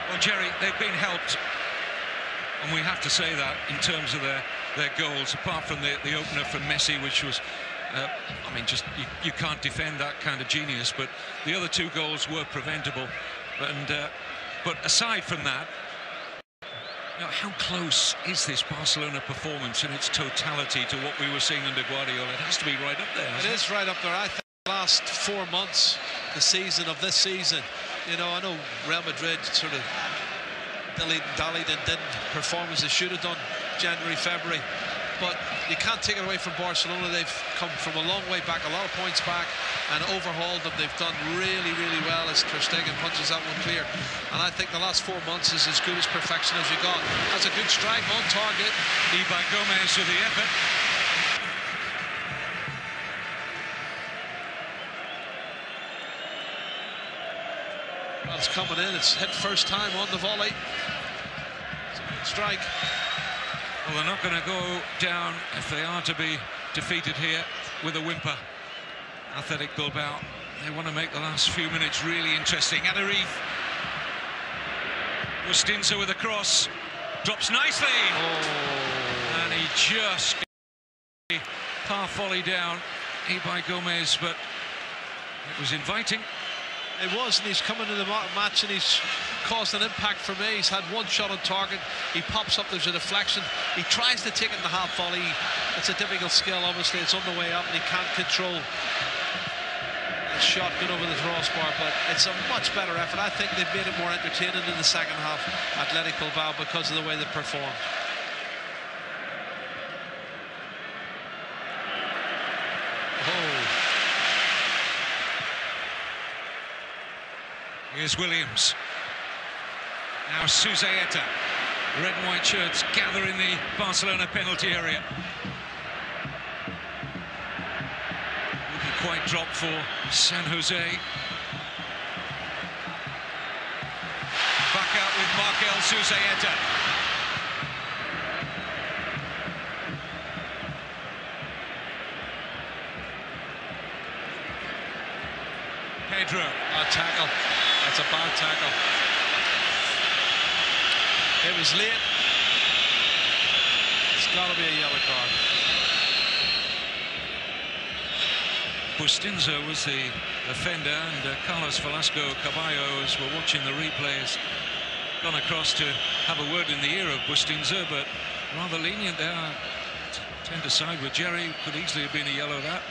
Well, Jerry, they've been helped, and we have to say that in terms of their goals, apart from the opener from Messi, which was, I mean, just you can't defend that kind of genius, but the other 2 goals were preventable. But aside from that, you know, how close is this Barcelona performance in its totality to what we were seeing under Guardiola? It has to be right up there. It is right up there. I think the last 4 months, the season of this season, you know, I know Real Madrid sort of dallied and didn't perform as they should have done January, February, but you can't take it away from Barcelona. They've come from a long way back, a lot of points back, and overhauled them. They've done really, really well as Ter Stegen punches that one clear. And I think the last 4 months is as good as perfection as you got. Has a good strike on target. Ibai Gomez with the effort. Well, it's coming in. It's hit first time on the volley. It's a good strike. Well, they're not going to go down if they are to be defeated here with a whimper. Athletic Bilbao, they want to make the last few minutes really interesting. Tenerife. Bustinza with a cross. Drops nicely. Oh. And he just half volley down. Ibai Gomez, but it was inviting. It was, and he's come into the match and he's caused an impact for me. He's had 1 shot on target. He pops up, there's a deflection. He tries to take it in the half volley. It's a difficult skill, obviously. It's on the way up and he can't control that shot good over the crossbar, but it's a much better effort. I think they've made it more entertaining in the second half, Athletic Bilbao, because of the way they performed. Here's Williams. Now Suzaeta. Red and white shirts gather in the Barcelona penalty area. Looking quite dropped for San Jose. Back out with Markel Suzaeta. Pedro. A tackle. That's a bad tackle. It was late. It's got to be a yellow card. Bustinza was the offender, and Carlos Velasco Caballo, as we're watching the replays, gone across to have a word in the ear of Bustinza, but rather lenient there. I tend to side with Jerry. Could easily have been a yellow, that.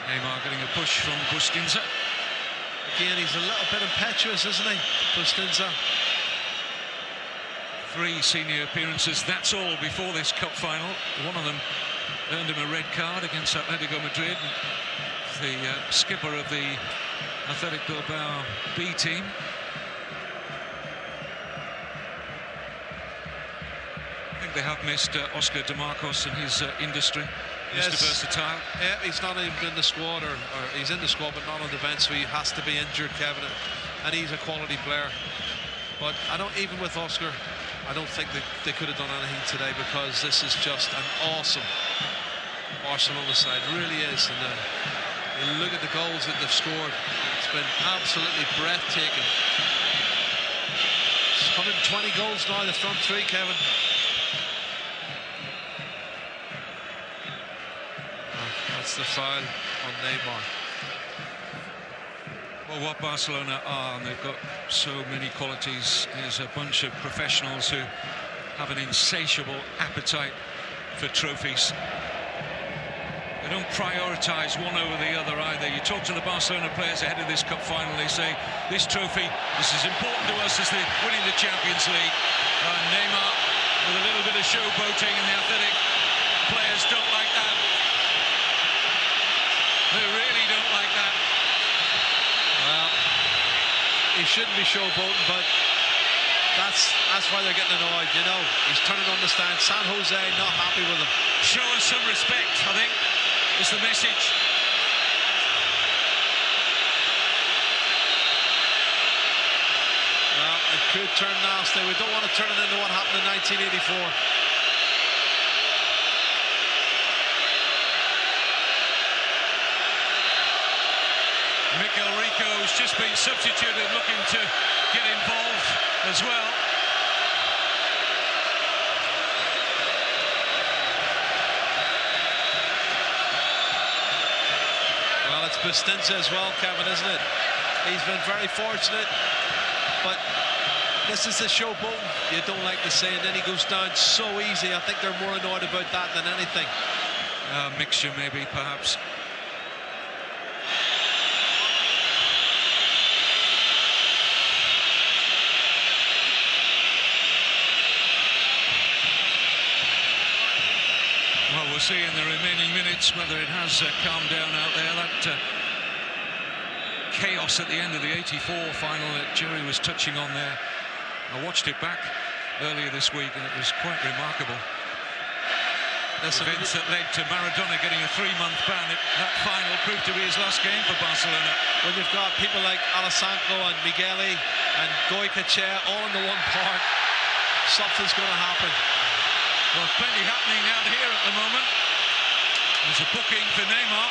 Neymar getting a push from Bustinza. Again, he's a little bit impetuous, isn't he, Bustinza? 3 senior appearances, that's all before this cup final. One of them earned him a red card against Atletico Madrid. The skipper of the Athletic Bilbao B team. I think they have missed Oscar DeMarcos and his industry. Yes. Mr. Versatile. Yeah, he's not even in the squad, or he's in the squad but not on the bench, so he has to be injured, Kevin, and he's a quality player. But I don't, even with Oscar, I don't think they could have done anything today, because this is just an awesome Barcelona side, really is. And you look at the goals that they've scored, it's been absolutely breathtaking. 120 goals now, the front three, Kevin. That's the foul on Neymar. Well, what Barcelona are, and they've got so many qualities, is a bunch of professionals who have an insatiable appetite for trophies. They don't prioritise one over the other either. You talk to the Barcelona players ahead of this cup final, they say, this trophy is as important to us as winning the Champions League. Neymar with a little bit of showboating, and the Athletic players don't like that. They really don't like that. Well, he shouldn't be showboating, but that's why they're getting annoyed, you know. He's turning on the stand. San Jose not happy with him. Show us some respect, I think, is the message. Well, it could turn nasty. We don't want to turn it into what happened in 1984. Mikel Rico's just been substituted, looking to get involved as well. Well, it's Bustinza as well, Kevin, isn't it? He's been very fortunate, but this is the showboating you don't like to say, and then he goes down so easy. I think they're more annoyed about that than anything. Mixture, maybe, perhaps. Well, we'll see in the remaining minutes whether it has calmed down out there. That chaos at the end of the 84 final that Jerry was touching on there. I watched it back earlier this week, and it was quite remarkable. Events that led to Maradona getting a 3-month ban. That final proved to be his last game for Barcelona. When you've got people like Alessandro and Migueli and Goycochea all in the one part, something's going to happen. Well, plenty happening out here at the moment. There's a booking for Neymar.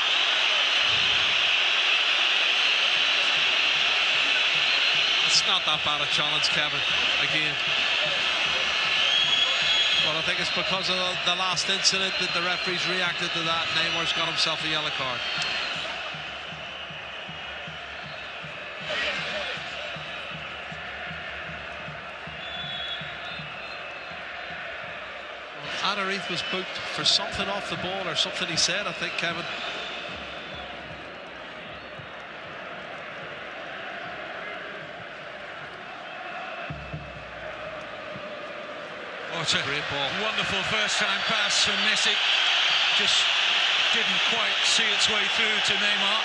It's not that bad a challenge, Kevin, again. But I think it's because of the last incident that the referees reacted to that. Neymar's got himself a yellow card. Adariz was booked for something off the ball, or something he said, I think, Kevin. What a great ball. Wonderful first-time pass from Messi. Just didn't quite see its way through to Neymar.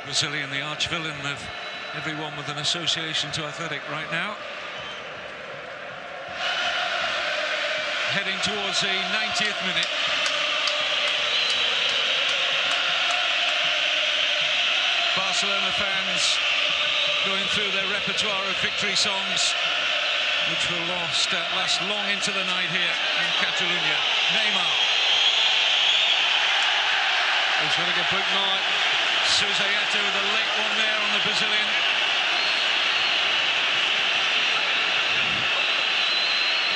Brazilian, the arch-villain of everyone with an association to Athletic right now. Heading towards the 90th minute. Barcelona fans going through their repertoire of victory songs, which will last long into the night here in Catalonia. Neymar. He's going to get booked now. Suzayato with a late one there on the Brazilian.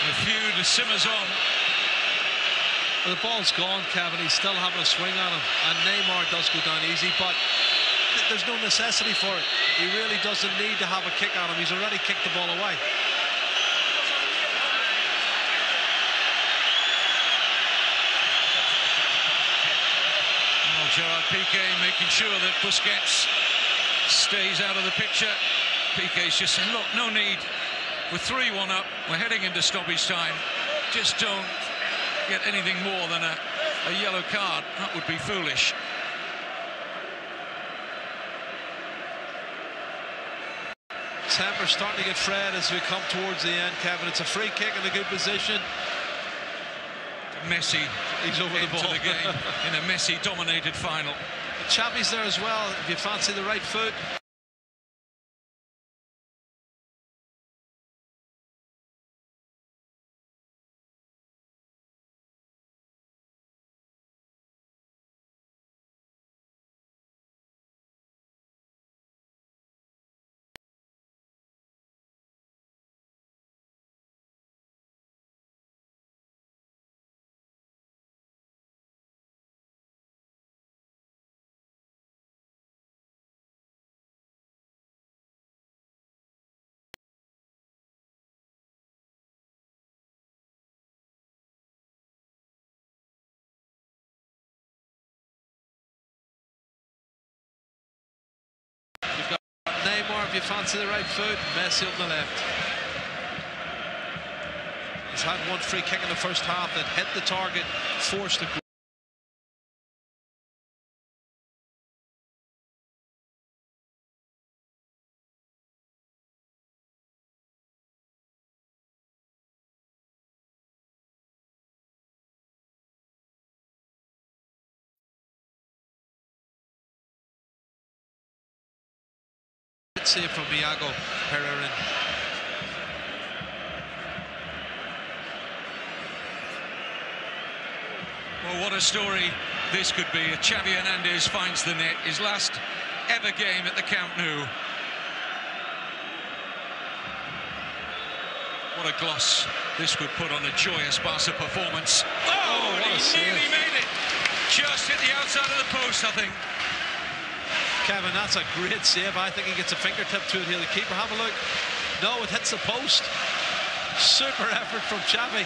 The feud simmers on. Well, the ball's gone, Kevin. He's still having a swing on him, and Neymar does go down easy, but there's no necessity for it. He really doesn't need to have a kick on him. He's already kicked the ball away. Oh, Gerard Piqué making sure that Busquets stays out of the picture. Piqué's just saying, look, no need. We're 3-1 up. We're heading into stoppage time. Just don't get anything more than a a yellow card. That would be foolish. Temper starting to get fred as we come towards the end, Kevin. It's a free kick in a good position. Messi, he's over the ball. The game in a Messi dominated final. Xavi's there as well, if you fancy the right foot. Neymar, if you fancy the right foot, Messi on the left. He's had one free kick in the first half that hit the target, forced the goal. Save from Iago Pereira. Well, what a story this could be. Xavi Hernandez finds the net, his last ever game at the Camp Nou. What a gloss this would put on a joyous Barca performance. Oh, and he nearly made it. Just hit the outside of the post, I think. Kevin, that's a great save. I think he gets a fingertip to it here. The keeper, have a look. No, it hits the post. Super effort from Xavi.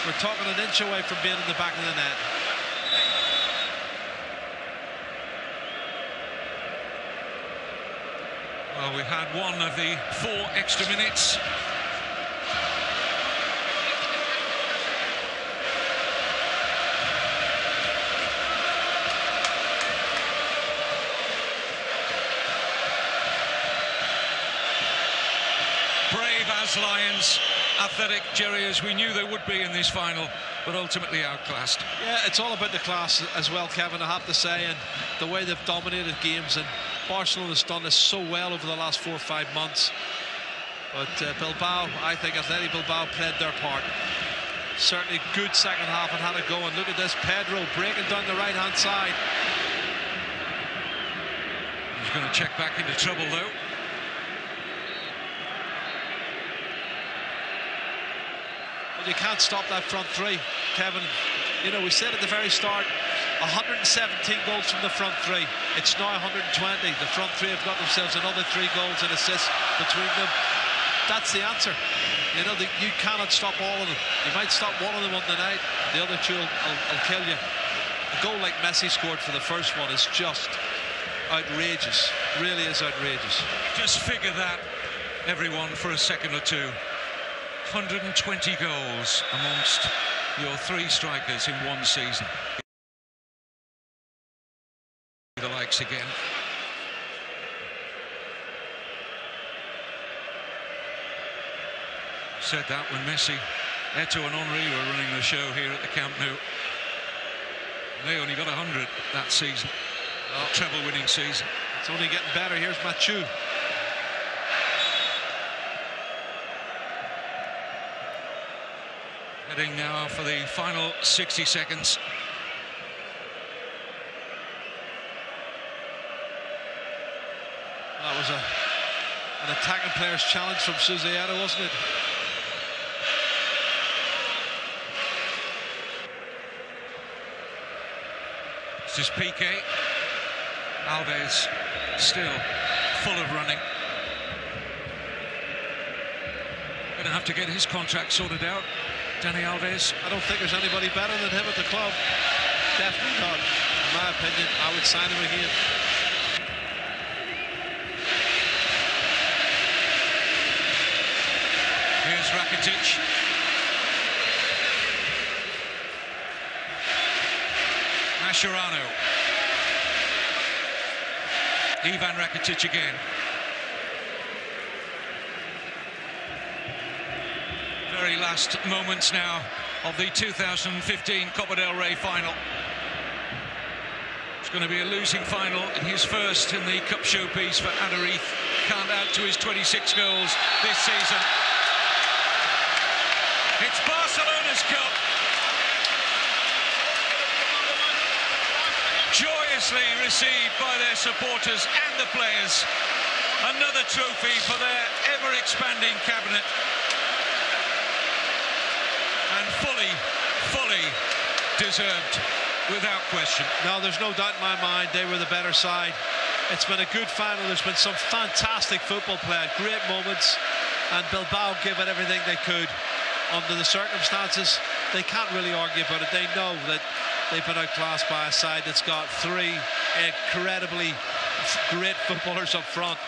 We're talking an inch away from being in the back of the net. Well, we had one of the 4 extra minutes. Lions, athletic, Jerry, as we knew they would be in this final, but ultimately outclassed. Yeah, it's all about the class as well, Kevin, I have to say, and the way they've dominated games, and Barcelona's done this so well over the last 4 or 5 months. But Bilbao, I think Athletic Bilbao played their part. Certainly good second half and had it going. Look at this, Pedro breaking down the right-hand side. He's going to check back into trouble, though. You can't stop that front three, Kevin. You know, we said at the very start, 117 goals from the front three. It's now 120. The front three have got themselves another 3 goals and assists between them. That's the answer. You know, you cannot stop all of them. You might stop one of them on the night, the other 2 will kill you. A goal like Messi scored for the first one is just outrageous. Really is outrageous. Just figure that, everyone, for a second or two. 120 goals amongst your 3 strikers in one season. The likes again. Said that when Messi, Eto'o and Henry were running the show here at the Camp Nou. They only got 100 that season. Treble-winning season. It's only getting better. Here's Mathieu. Heading now for the final 60 seconds. That was an attacking player's challenge from Suzieta, wasn't it? This is Piqué. Alves still full of running. Going to have to get his contract sorted out. Dani Alves. I don't think there's anybody better than him at the club. Definitely not. In my opinion, I would sign him again. Here's Rakitic. Mascherano. Ivan Rakitic again. Very last moments now of the 2015 Copa del Rey final. It's going to be a losing final in his first in the cup showpiece for Adariz. Can't add to his 26 goals this season. It's Barcelona's cup. Joyously received by their supporters and the players. Another trophy for their ever-expanding cabinet. And fully deserved, without question. No, there's no doubt in my mind they were the better side. It's been a good final. There's been some fantastic football played, great moments, and Bilbao give it everything they could. Under the circumstances, they can't really argue about it. They know that they've been outclassed by a side that's got three incredibly great footballers up front.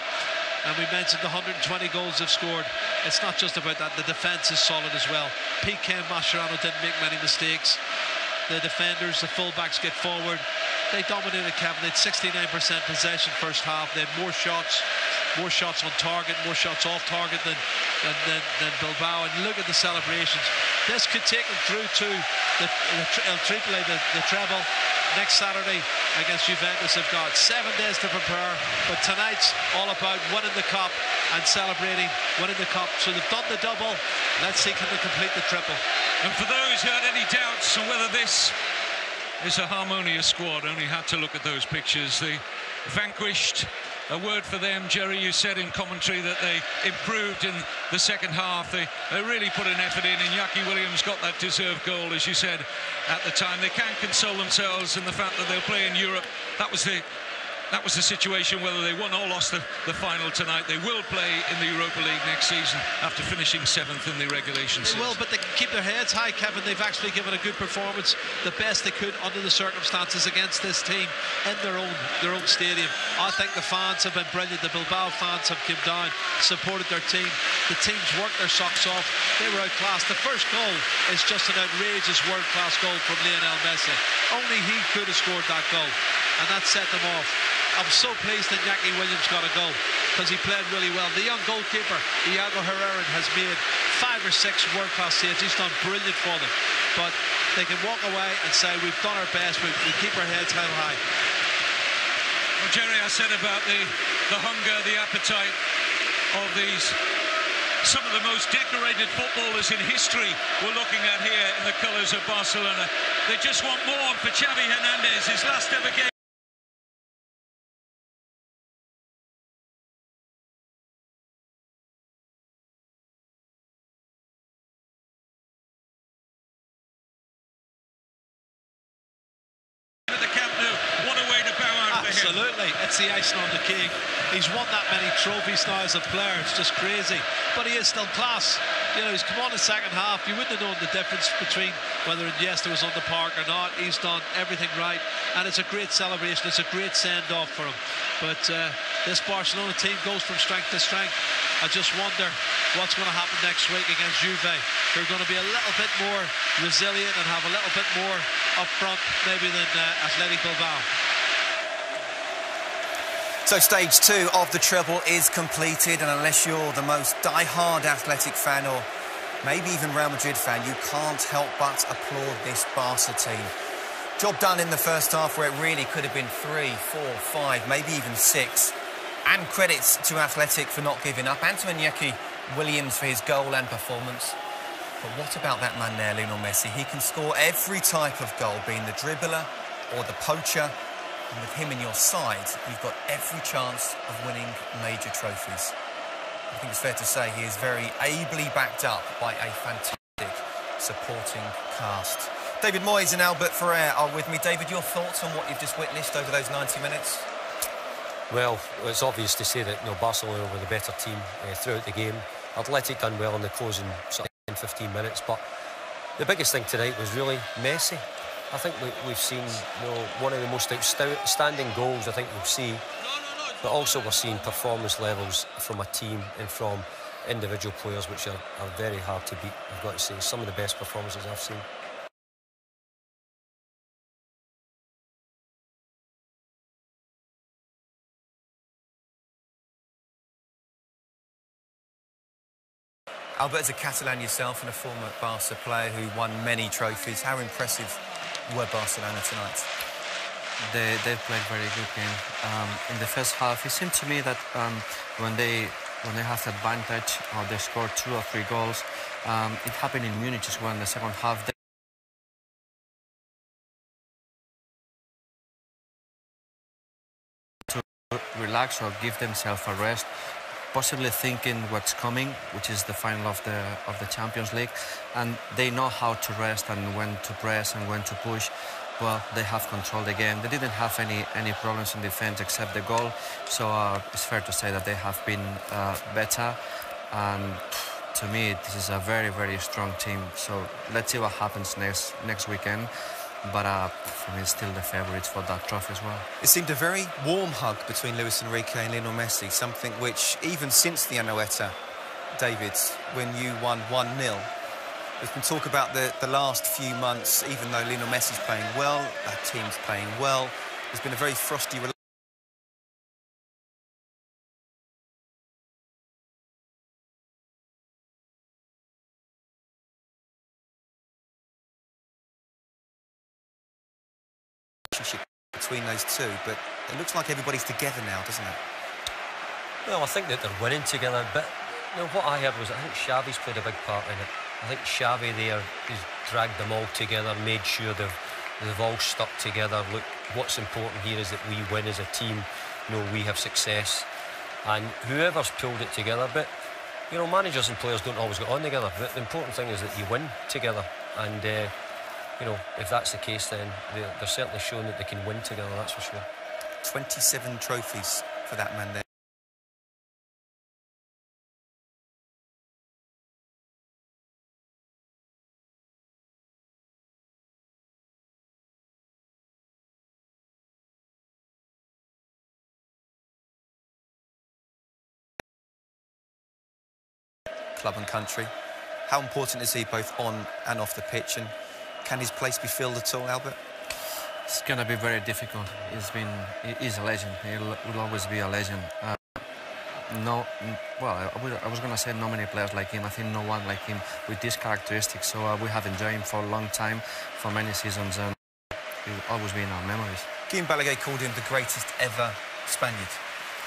And we mentioned the 120 goals they've scored. It's not just about that. The defence is solid as well. Piqué and Mascherano didn't make many mistakes. The defenders, the fullbacks get forward. They dominated, Kevin. They had 69% possession first half. They had more shots on target, more shots off target than Bilbao. And look at the celebrations. This could take them through to El Triple, the treble. Next Saturday against Juventus. They've got 7 days to prepare, but tonight's all about winning the cup and celebrating winning the cup. So they've done the double. Let's see, can they complete the triple? And for those who had any doubts on whether this is a harmonious squad, only had to look at those pictures. The vanquished, a word for them. Jerry, you said in commentary that they improved in the second half. They really put an effort in, and Iñaki Williams got that deserved goal, as you said at the time. They can't console themselves in the fact that they'll play in Europe. That was the situation, whether they won or lost the final tonight. They will play in the Europa League next season after finishing 7th in the regulation season. They will, but they can keep their heads high, Kevin. They've actually given a good performance, the best they could under the circumstances against this team in their own stadium. I think the fans have been brilliant. The Bilbao fans have come down, supported their team. The team's worked their socks off. They were outclassed. The first goal is just an outrageous world-class goal from Lionel Messi. Only he could have scored that goal, and that set them off. I'm so pleased that Iñaki Williams got a goal because he played really well. The young goalkeeper, Iago Herrera, has made 5 or 6 world-class saves. He's done brilliant for them. But they can walk away and say, we've done our best, we keep our heads held high. Well, Jerry, I said about the hunger, the appetite of some of the most decorated footballers in history we're looking at here in the colours of Barcelona. They just want more. And for Xavi Hernandez, his last ever game at the Camp Nou, what a way to bow out for him. Absolutely, it's the icing on the cake. He's won that many trophies now as a player. It's just crazy, but he is still class. You know, he's come on in the second half. You wouldn't have known the difference between whether Iniesta was on the park or not. He's done everything right, and it's a great celebration. It's a great send-off for him. But this Barcelona team goes from strength to strength. I just wonder what's going to happen next week against Juve. They're going to be a little bit more resilient and have a little bit more up front maybe than Athletic Bilbao. So stage 2 of the treble is completed, and unless you're the most die-hard Athletic fan or maybe even Real Madrid fan, you can't help but applaud this Barca team. Job done in the first half where it really could have been 3, 4, 5, maybe even 6. And credits to Athletic for not giving up, and to Iñaki Williams for his goal and performance. But what about that man there, Lionel Messi? He can score every type of goal, being the dribbler or the poacher. And with him in your side, you've got every chance of winning major trophies. I think it's fair to say he is very ably backed up by a fantastic supporting cast. David Moyes and Albert Ferrer are with me. David, your thoughts on what you've just witnessed over those 90 minutes? Well, it's obvious to say that Barcelona were the better team throughout the game. Athletic done well in the closing sort of 10-15 minutes, but the biggest thing tonight was really Messi. I think we've seen one of the most outstanding goals I think we'll see, but also we're seeing performance levels from a team and from individual players which are very hard to beat. I've got to say, some of the best performances I've seen. Albert, as a Catalan yourself and a former Barca player who won many trophies, how impressive were Barcelona tonight? They played very good game. In the first half, it seemed to me that when they have the advantage or they score 2 or 3 goals, it happened in Munich as well in the second half. To relax or give themselves a rest, possibly thinking what's coming, which is the final of the Champions League, and they know how to rest and when to press and when to push. Well, they have controlled the game. They didn't have any problems in defense except the goal, so it's fair to say that they have been better, and to me this is a very, very strong team. So let's see what happens next weekend, but for me it's still the favourites for that trophy as well. It seemed a very warm hug between Luis Enrique and Lionel Messi, something which even since the Anoeta, David, when you won 1-0, there's been talk about the last few months, even though Lionel Messi's playing well, that team's playing well, there's been a very frosty relationship between those two, but it looks like everybody's together now, doesn't it? Well, I think that they're winning together, but you know, what I heard was I think Xavi's played a big part in it. I think Xavi there has dragged them all together, made sure they've all stuck together. Look, what's important here is that we win as a team. You know, we have success, and whoever's pulled it together. But you know, managers and players don't always get on together. But the important thing is that you win together, and you know, if that's the case, then they're certainly showing that they can win together. That's for sure. 27 trophies for that man there. Club and country. How important is he both on and off the pitch, and can his place be filled at all, Albert? It's going to be very difficult. He's a legend. He will always be a legend. I was going to say no many players like him. I think no one like him with these characteristics. So we have enjoyed him for a long time, for many seasons, and he will always be in our memories. Guillem Balaguer called him the greatest ever Spaniard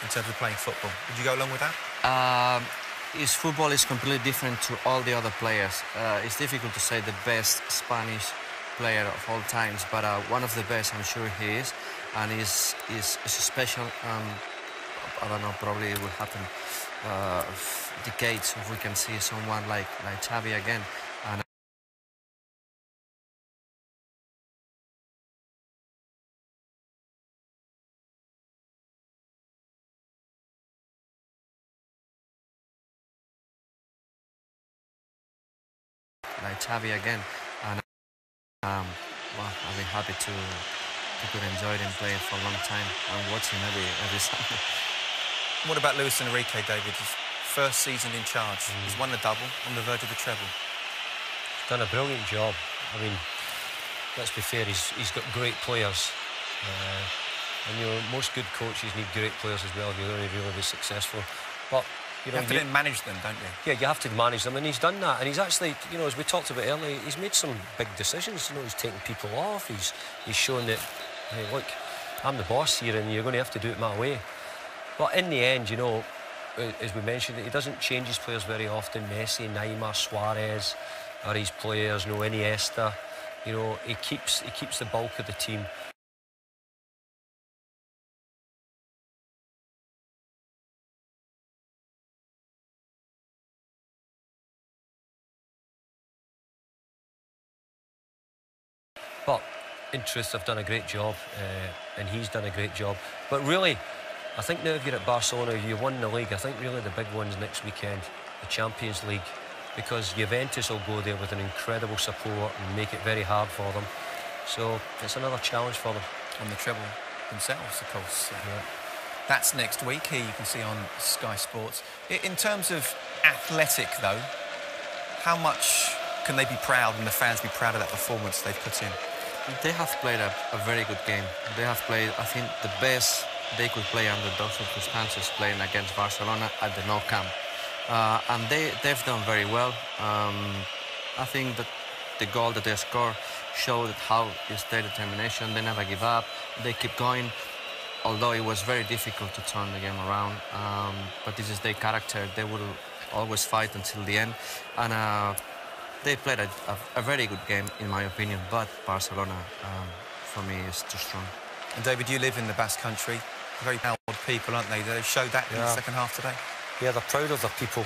in terms of playing football. Would you go along with that? His football is completely different to all the other players. It's difficult to say the best Spanish player of all times, but one of the best, I'm sure he is, and is special. I don't know, probably it will happen decades if we can see someone like Xavi again. And like Xavi again, and well, I'll be happy to could enjoy him playing for a long time and watch him every Sunday. What about Luis Enrique, David? His first season in charge. He's won the double, on the verge of the treble. He's done a brilliant job. I mean, let's be fair, he's got great players. And you know, most good coaches need great players as well if you're going to really be successful. But you know, have to then manage them, don't you? Yeah, you have to manage them, and he's done that. And he's actually, you know, as we talked about earlier, he's made some big decisions. You know, he's taken people off. He's shown that, hey, look, I'm the boss here, and you're going to have to do it my way. But in the end, you know, as we mentioned, he doesn't change his players very often. Messi, Neymar, Suarez are his players. You know, Iniesta. You know, he keeps the bulk of the team. But in truth, they've done a great job, and he's done a great job. But really, I think now if you're at Barcelona, you won the league. I think really the big one's next weekend, the Champions League, because Juventus will go there with an incredible support and make it very hard for them. So it's another challenge for them. On the treble themselves, of course. Yeah. That's next week. Here you can see on Sky Sports. In terms of athletic, though, how much can they be proud and the fans be proud of that performance they've put in? They have played a very good game. They have played, I think, the best they could play under those circumstances, playing against Barcelona at the Nou Camp. and they've done very well. I think that the goal that they scored showed how is their determination. They never give up. They keep going. Although it was very difficult to turn the game around, but this is their character. They will always fight until the end, and they played a very good game, in my opinion. But Barcelona, for me, is too strong. And David, you live in the Basque Country. Very proud people, aren't they? They showed that in the second half today. Yeah, they're proud of their people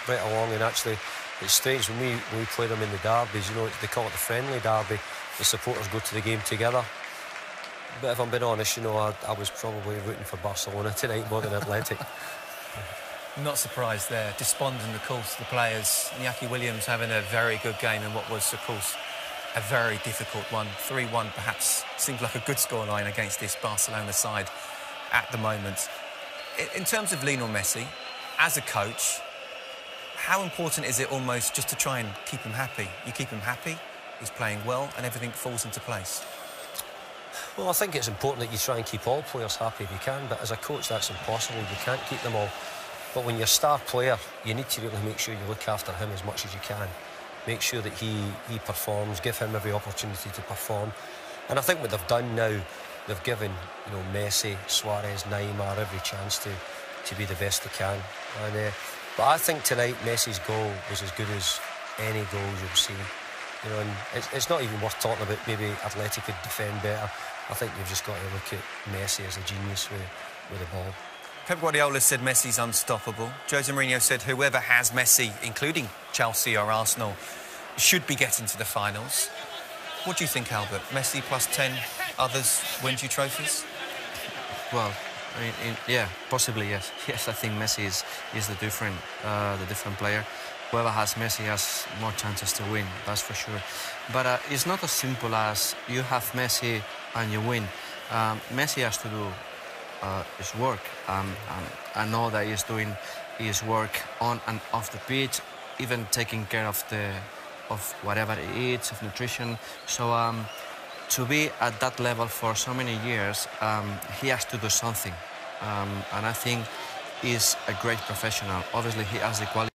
right along, and actually it's strange when we play them in the derbies, you know, they call it the friendly derby. The supporters go to the game together. But if I'm being honest, you know, I was probably rooting for Barcelona tonight more than Athletic. Not surprised there. Despondent, of course, the players. Iñaki Williams having a very good game in what was, of course, a very difficult one. 3-1 perhaps seems like a good scoreline against this Barcelona side at the moment. In terms of Lionel Messi, as a coach, how important is it almost just to try and keep him happy? You keep him happy, he's playing well, and everything falls into place. Well, I think it's important that you try and keep all players happy if you can, but as a coach that's impossible. You can't keep them all. But when you're a star player, you need to really make sure you look after him as much as you can. Make sure that he performs, give him every opportunity to perform. And I think what they've done now, they've given, you know, Messi, Suarez, Neymar every chance to be the best they can. And but I think tonight Messi's goal was as good as any goals you've seen. You know, and it's not even worth talking about maybe Athletic could defend better. I think you've just got to look at Messi as a genius with the ball. Pep Guardiola said Messi's unstoppable. Jose Mourinho said whoever has Messi, including Chelsea or Arsenal, should be getting to the finals. What do you think, Albert? Messi plus 10 others wins you trophies? Well, I mean, yeah, possibly yes. Yes, I think Messi is the different player. Whoever has Messi has more chances to win, that's for sure. But it's not as simple as you have Messi and you win. Messi has to do his work. I know that he's doing his work on and off the pitch, even taking care of whatever he eats, of nutrition. So to be at that level for so many years, he has to do something. And I think he's a great professional. Obviously, he has the quality.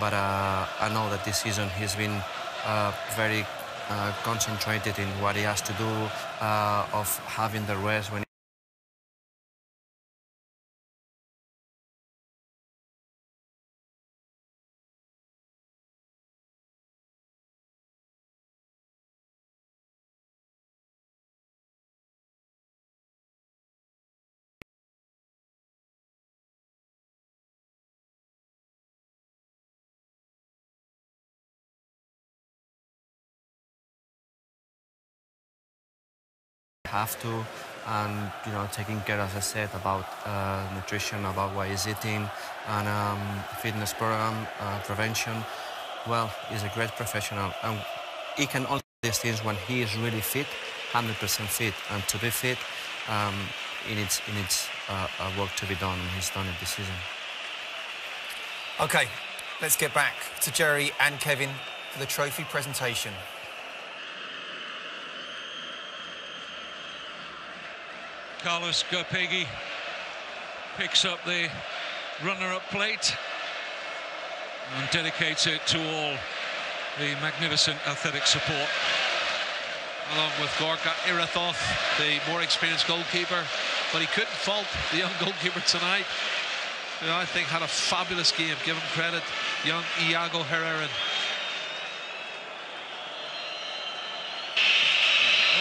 But I know that this season he's been very concentrated in what he has to do, of having the rest when have to, and taking care, as I said, about nutrition, about what he's eating, and fitness program, prevention. Well, he's a great professional, and he can only do these things when he is really fit, 100% fit. And to be fit, he needs work to be done, and he's done it this season. OK, let's get back to Jerry and Kevin for the trophy presentation. Carlos Gopegi picks up the runner-up plate and dedicates it to all the magnificent athletic support. Along with Gorka Irathoth, the more experienced goalkeeper, but he couldn't fault the young goalkeeper tonight. I think had a fabulous game. Give him credit, young Iago Herrera.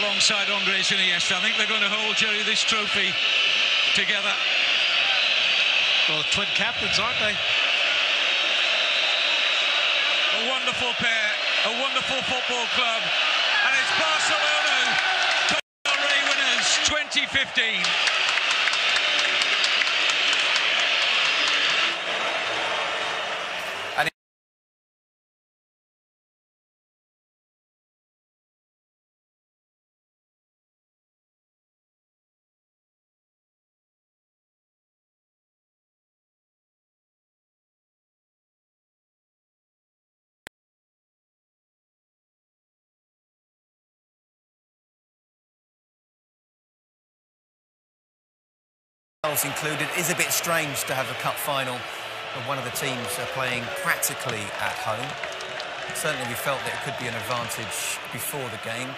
Alongside Andres Iniesta, I think they're going to hold, Jerry, this trophy together. Well, twin captains, aren't they? A wonderful pair, a wonderful football club, and it's Barcelona, Copa del Rey winners 2015. Included, is a bit strange to have a cup final when one of the teams are playing practically at home. Certainly we felt that it could be an advantage before the game.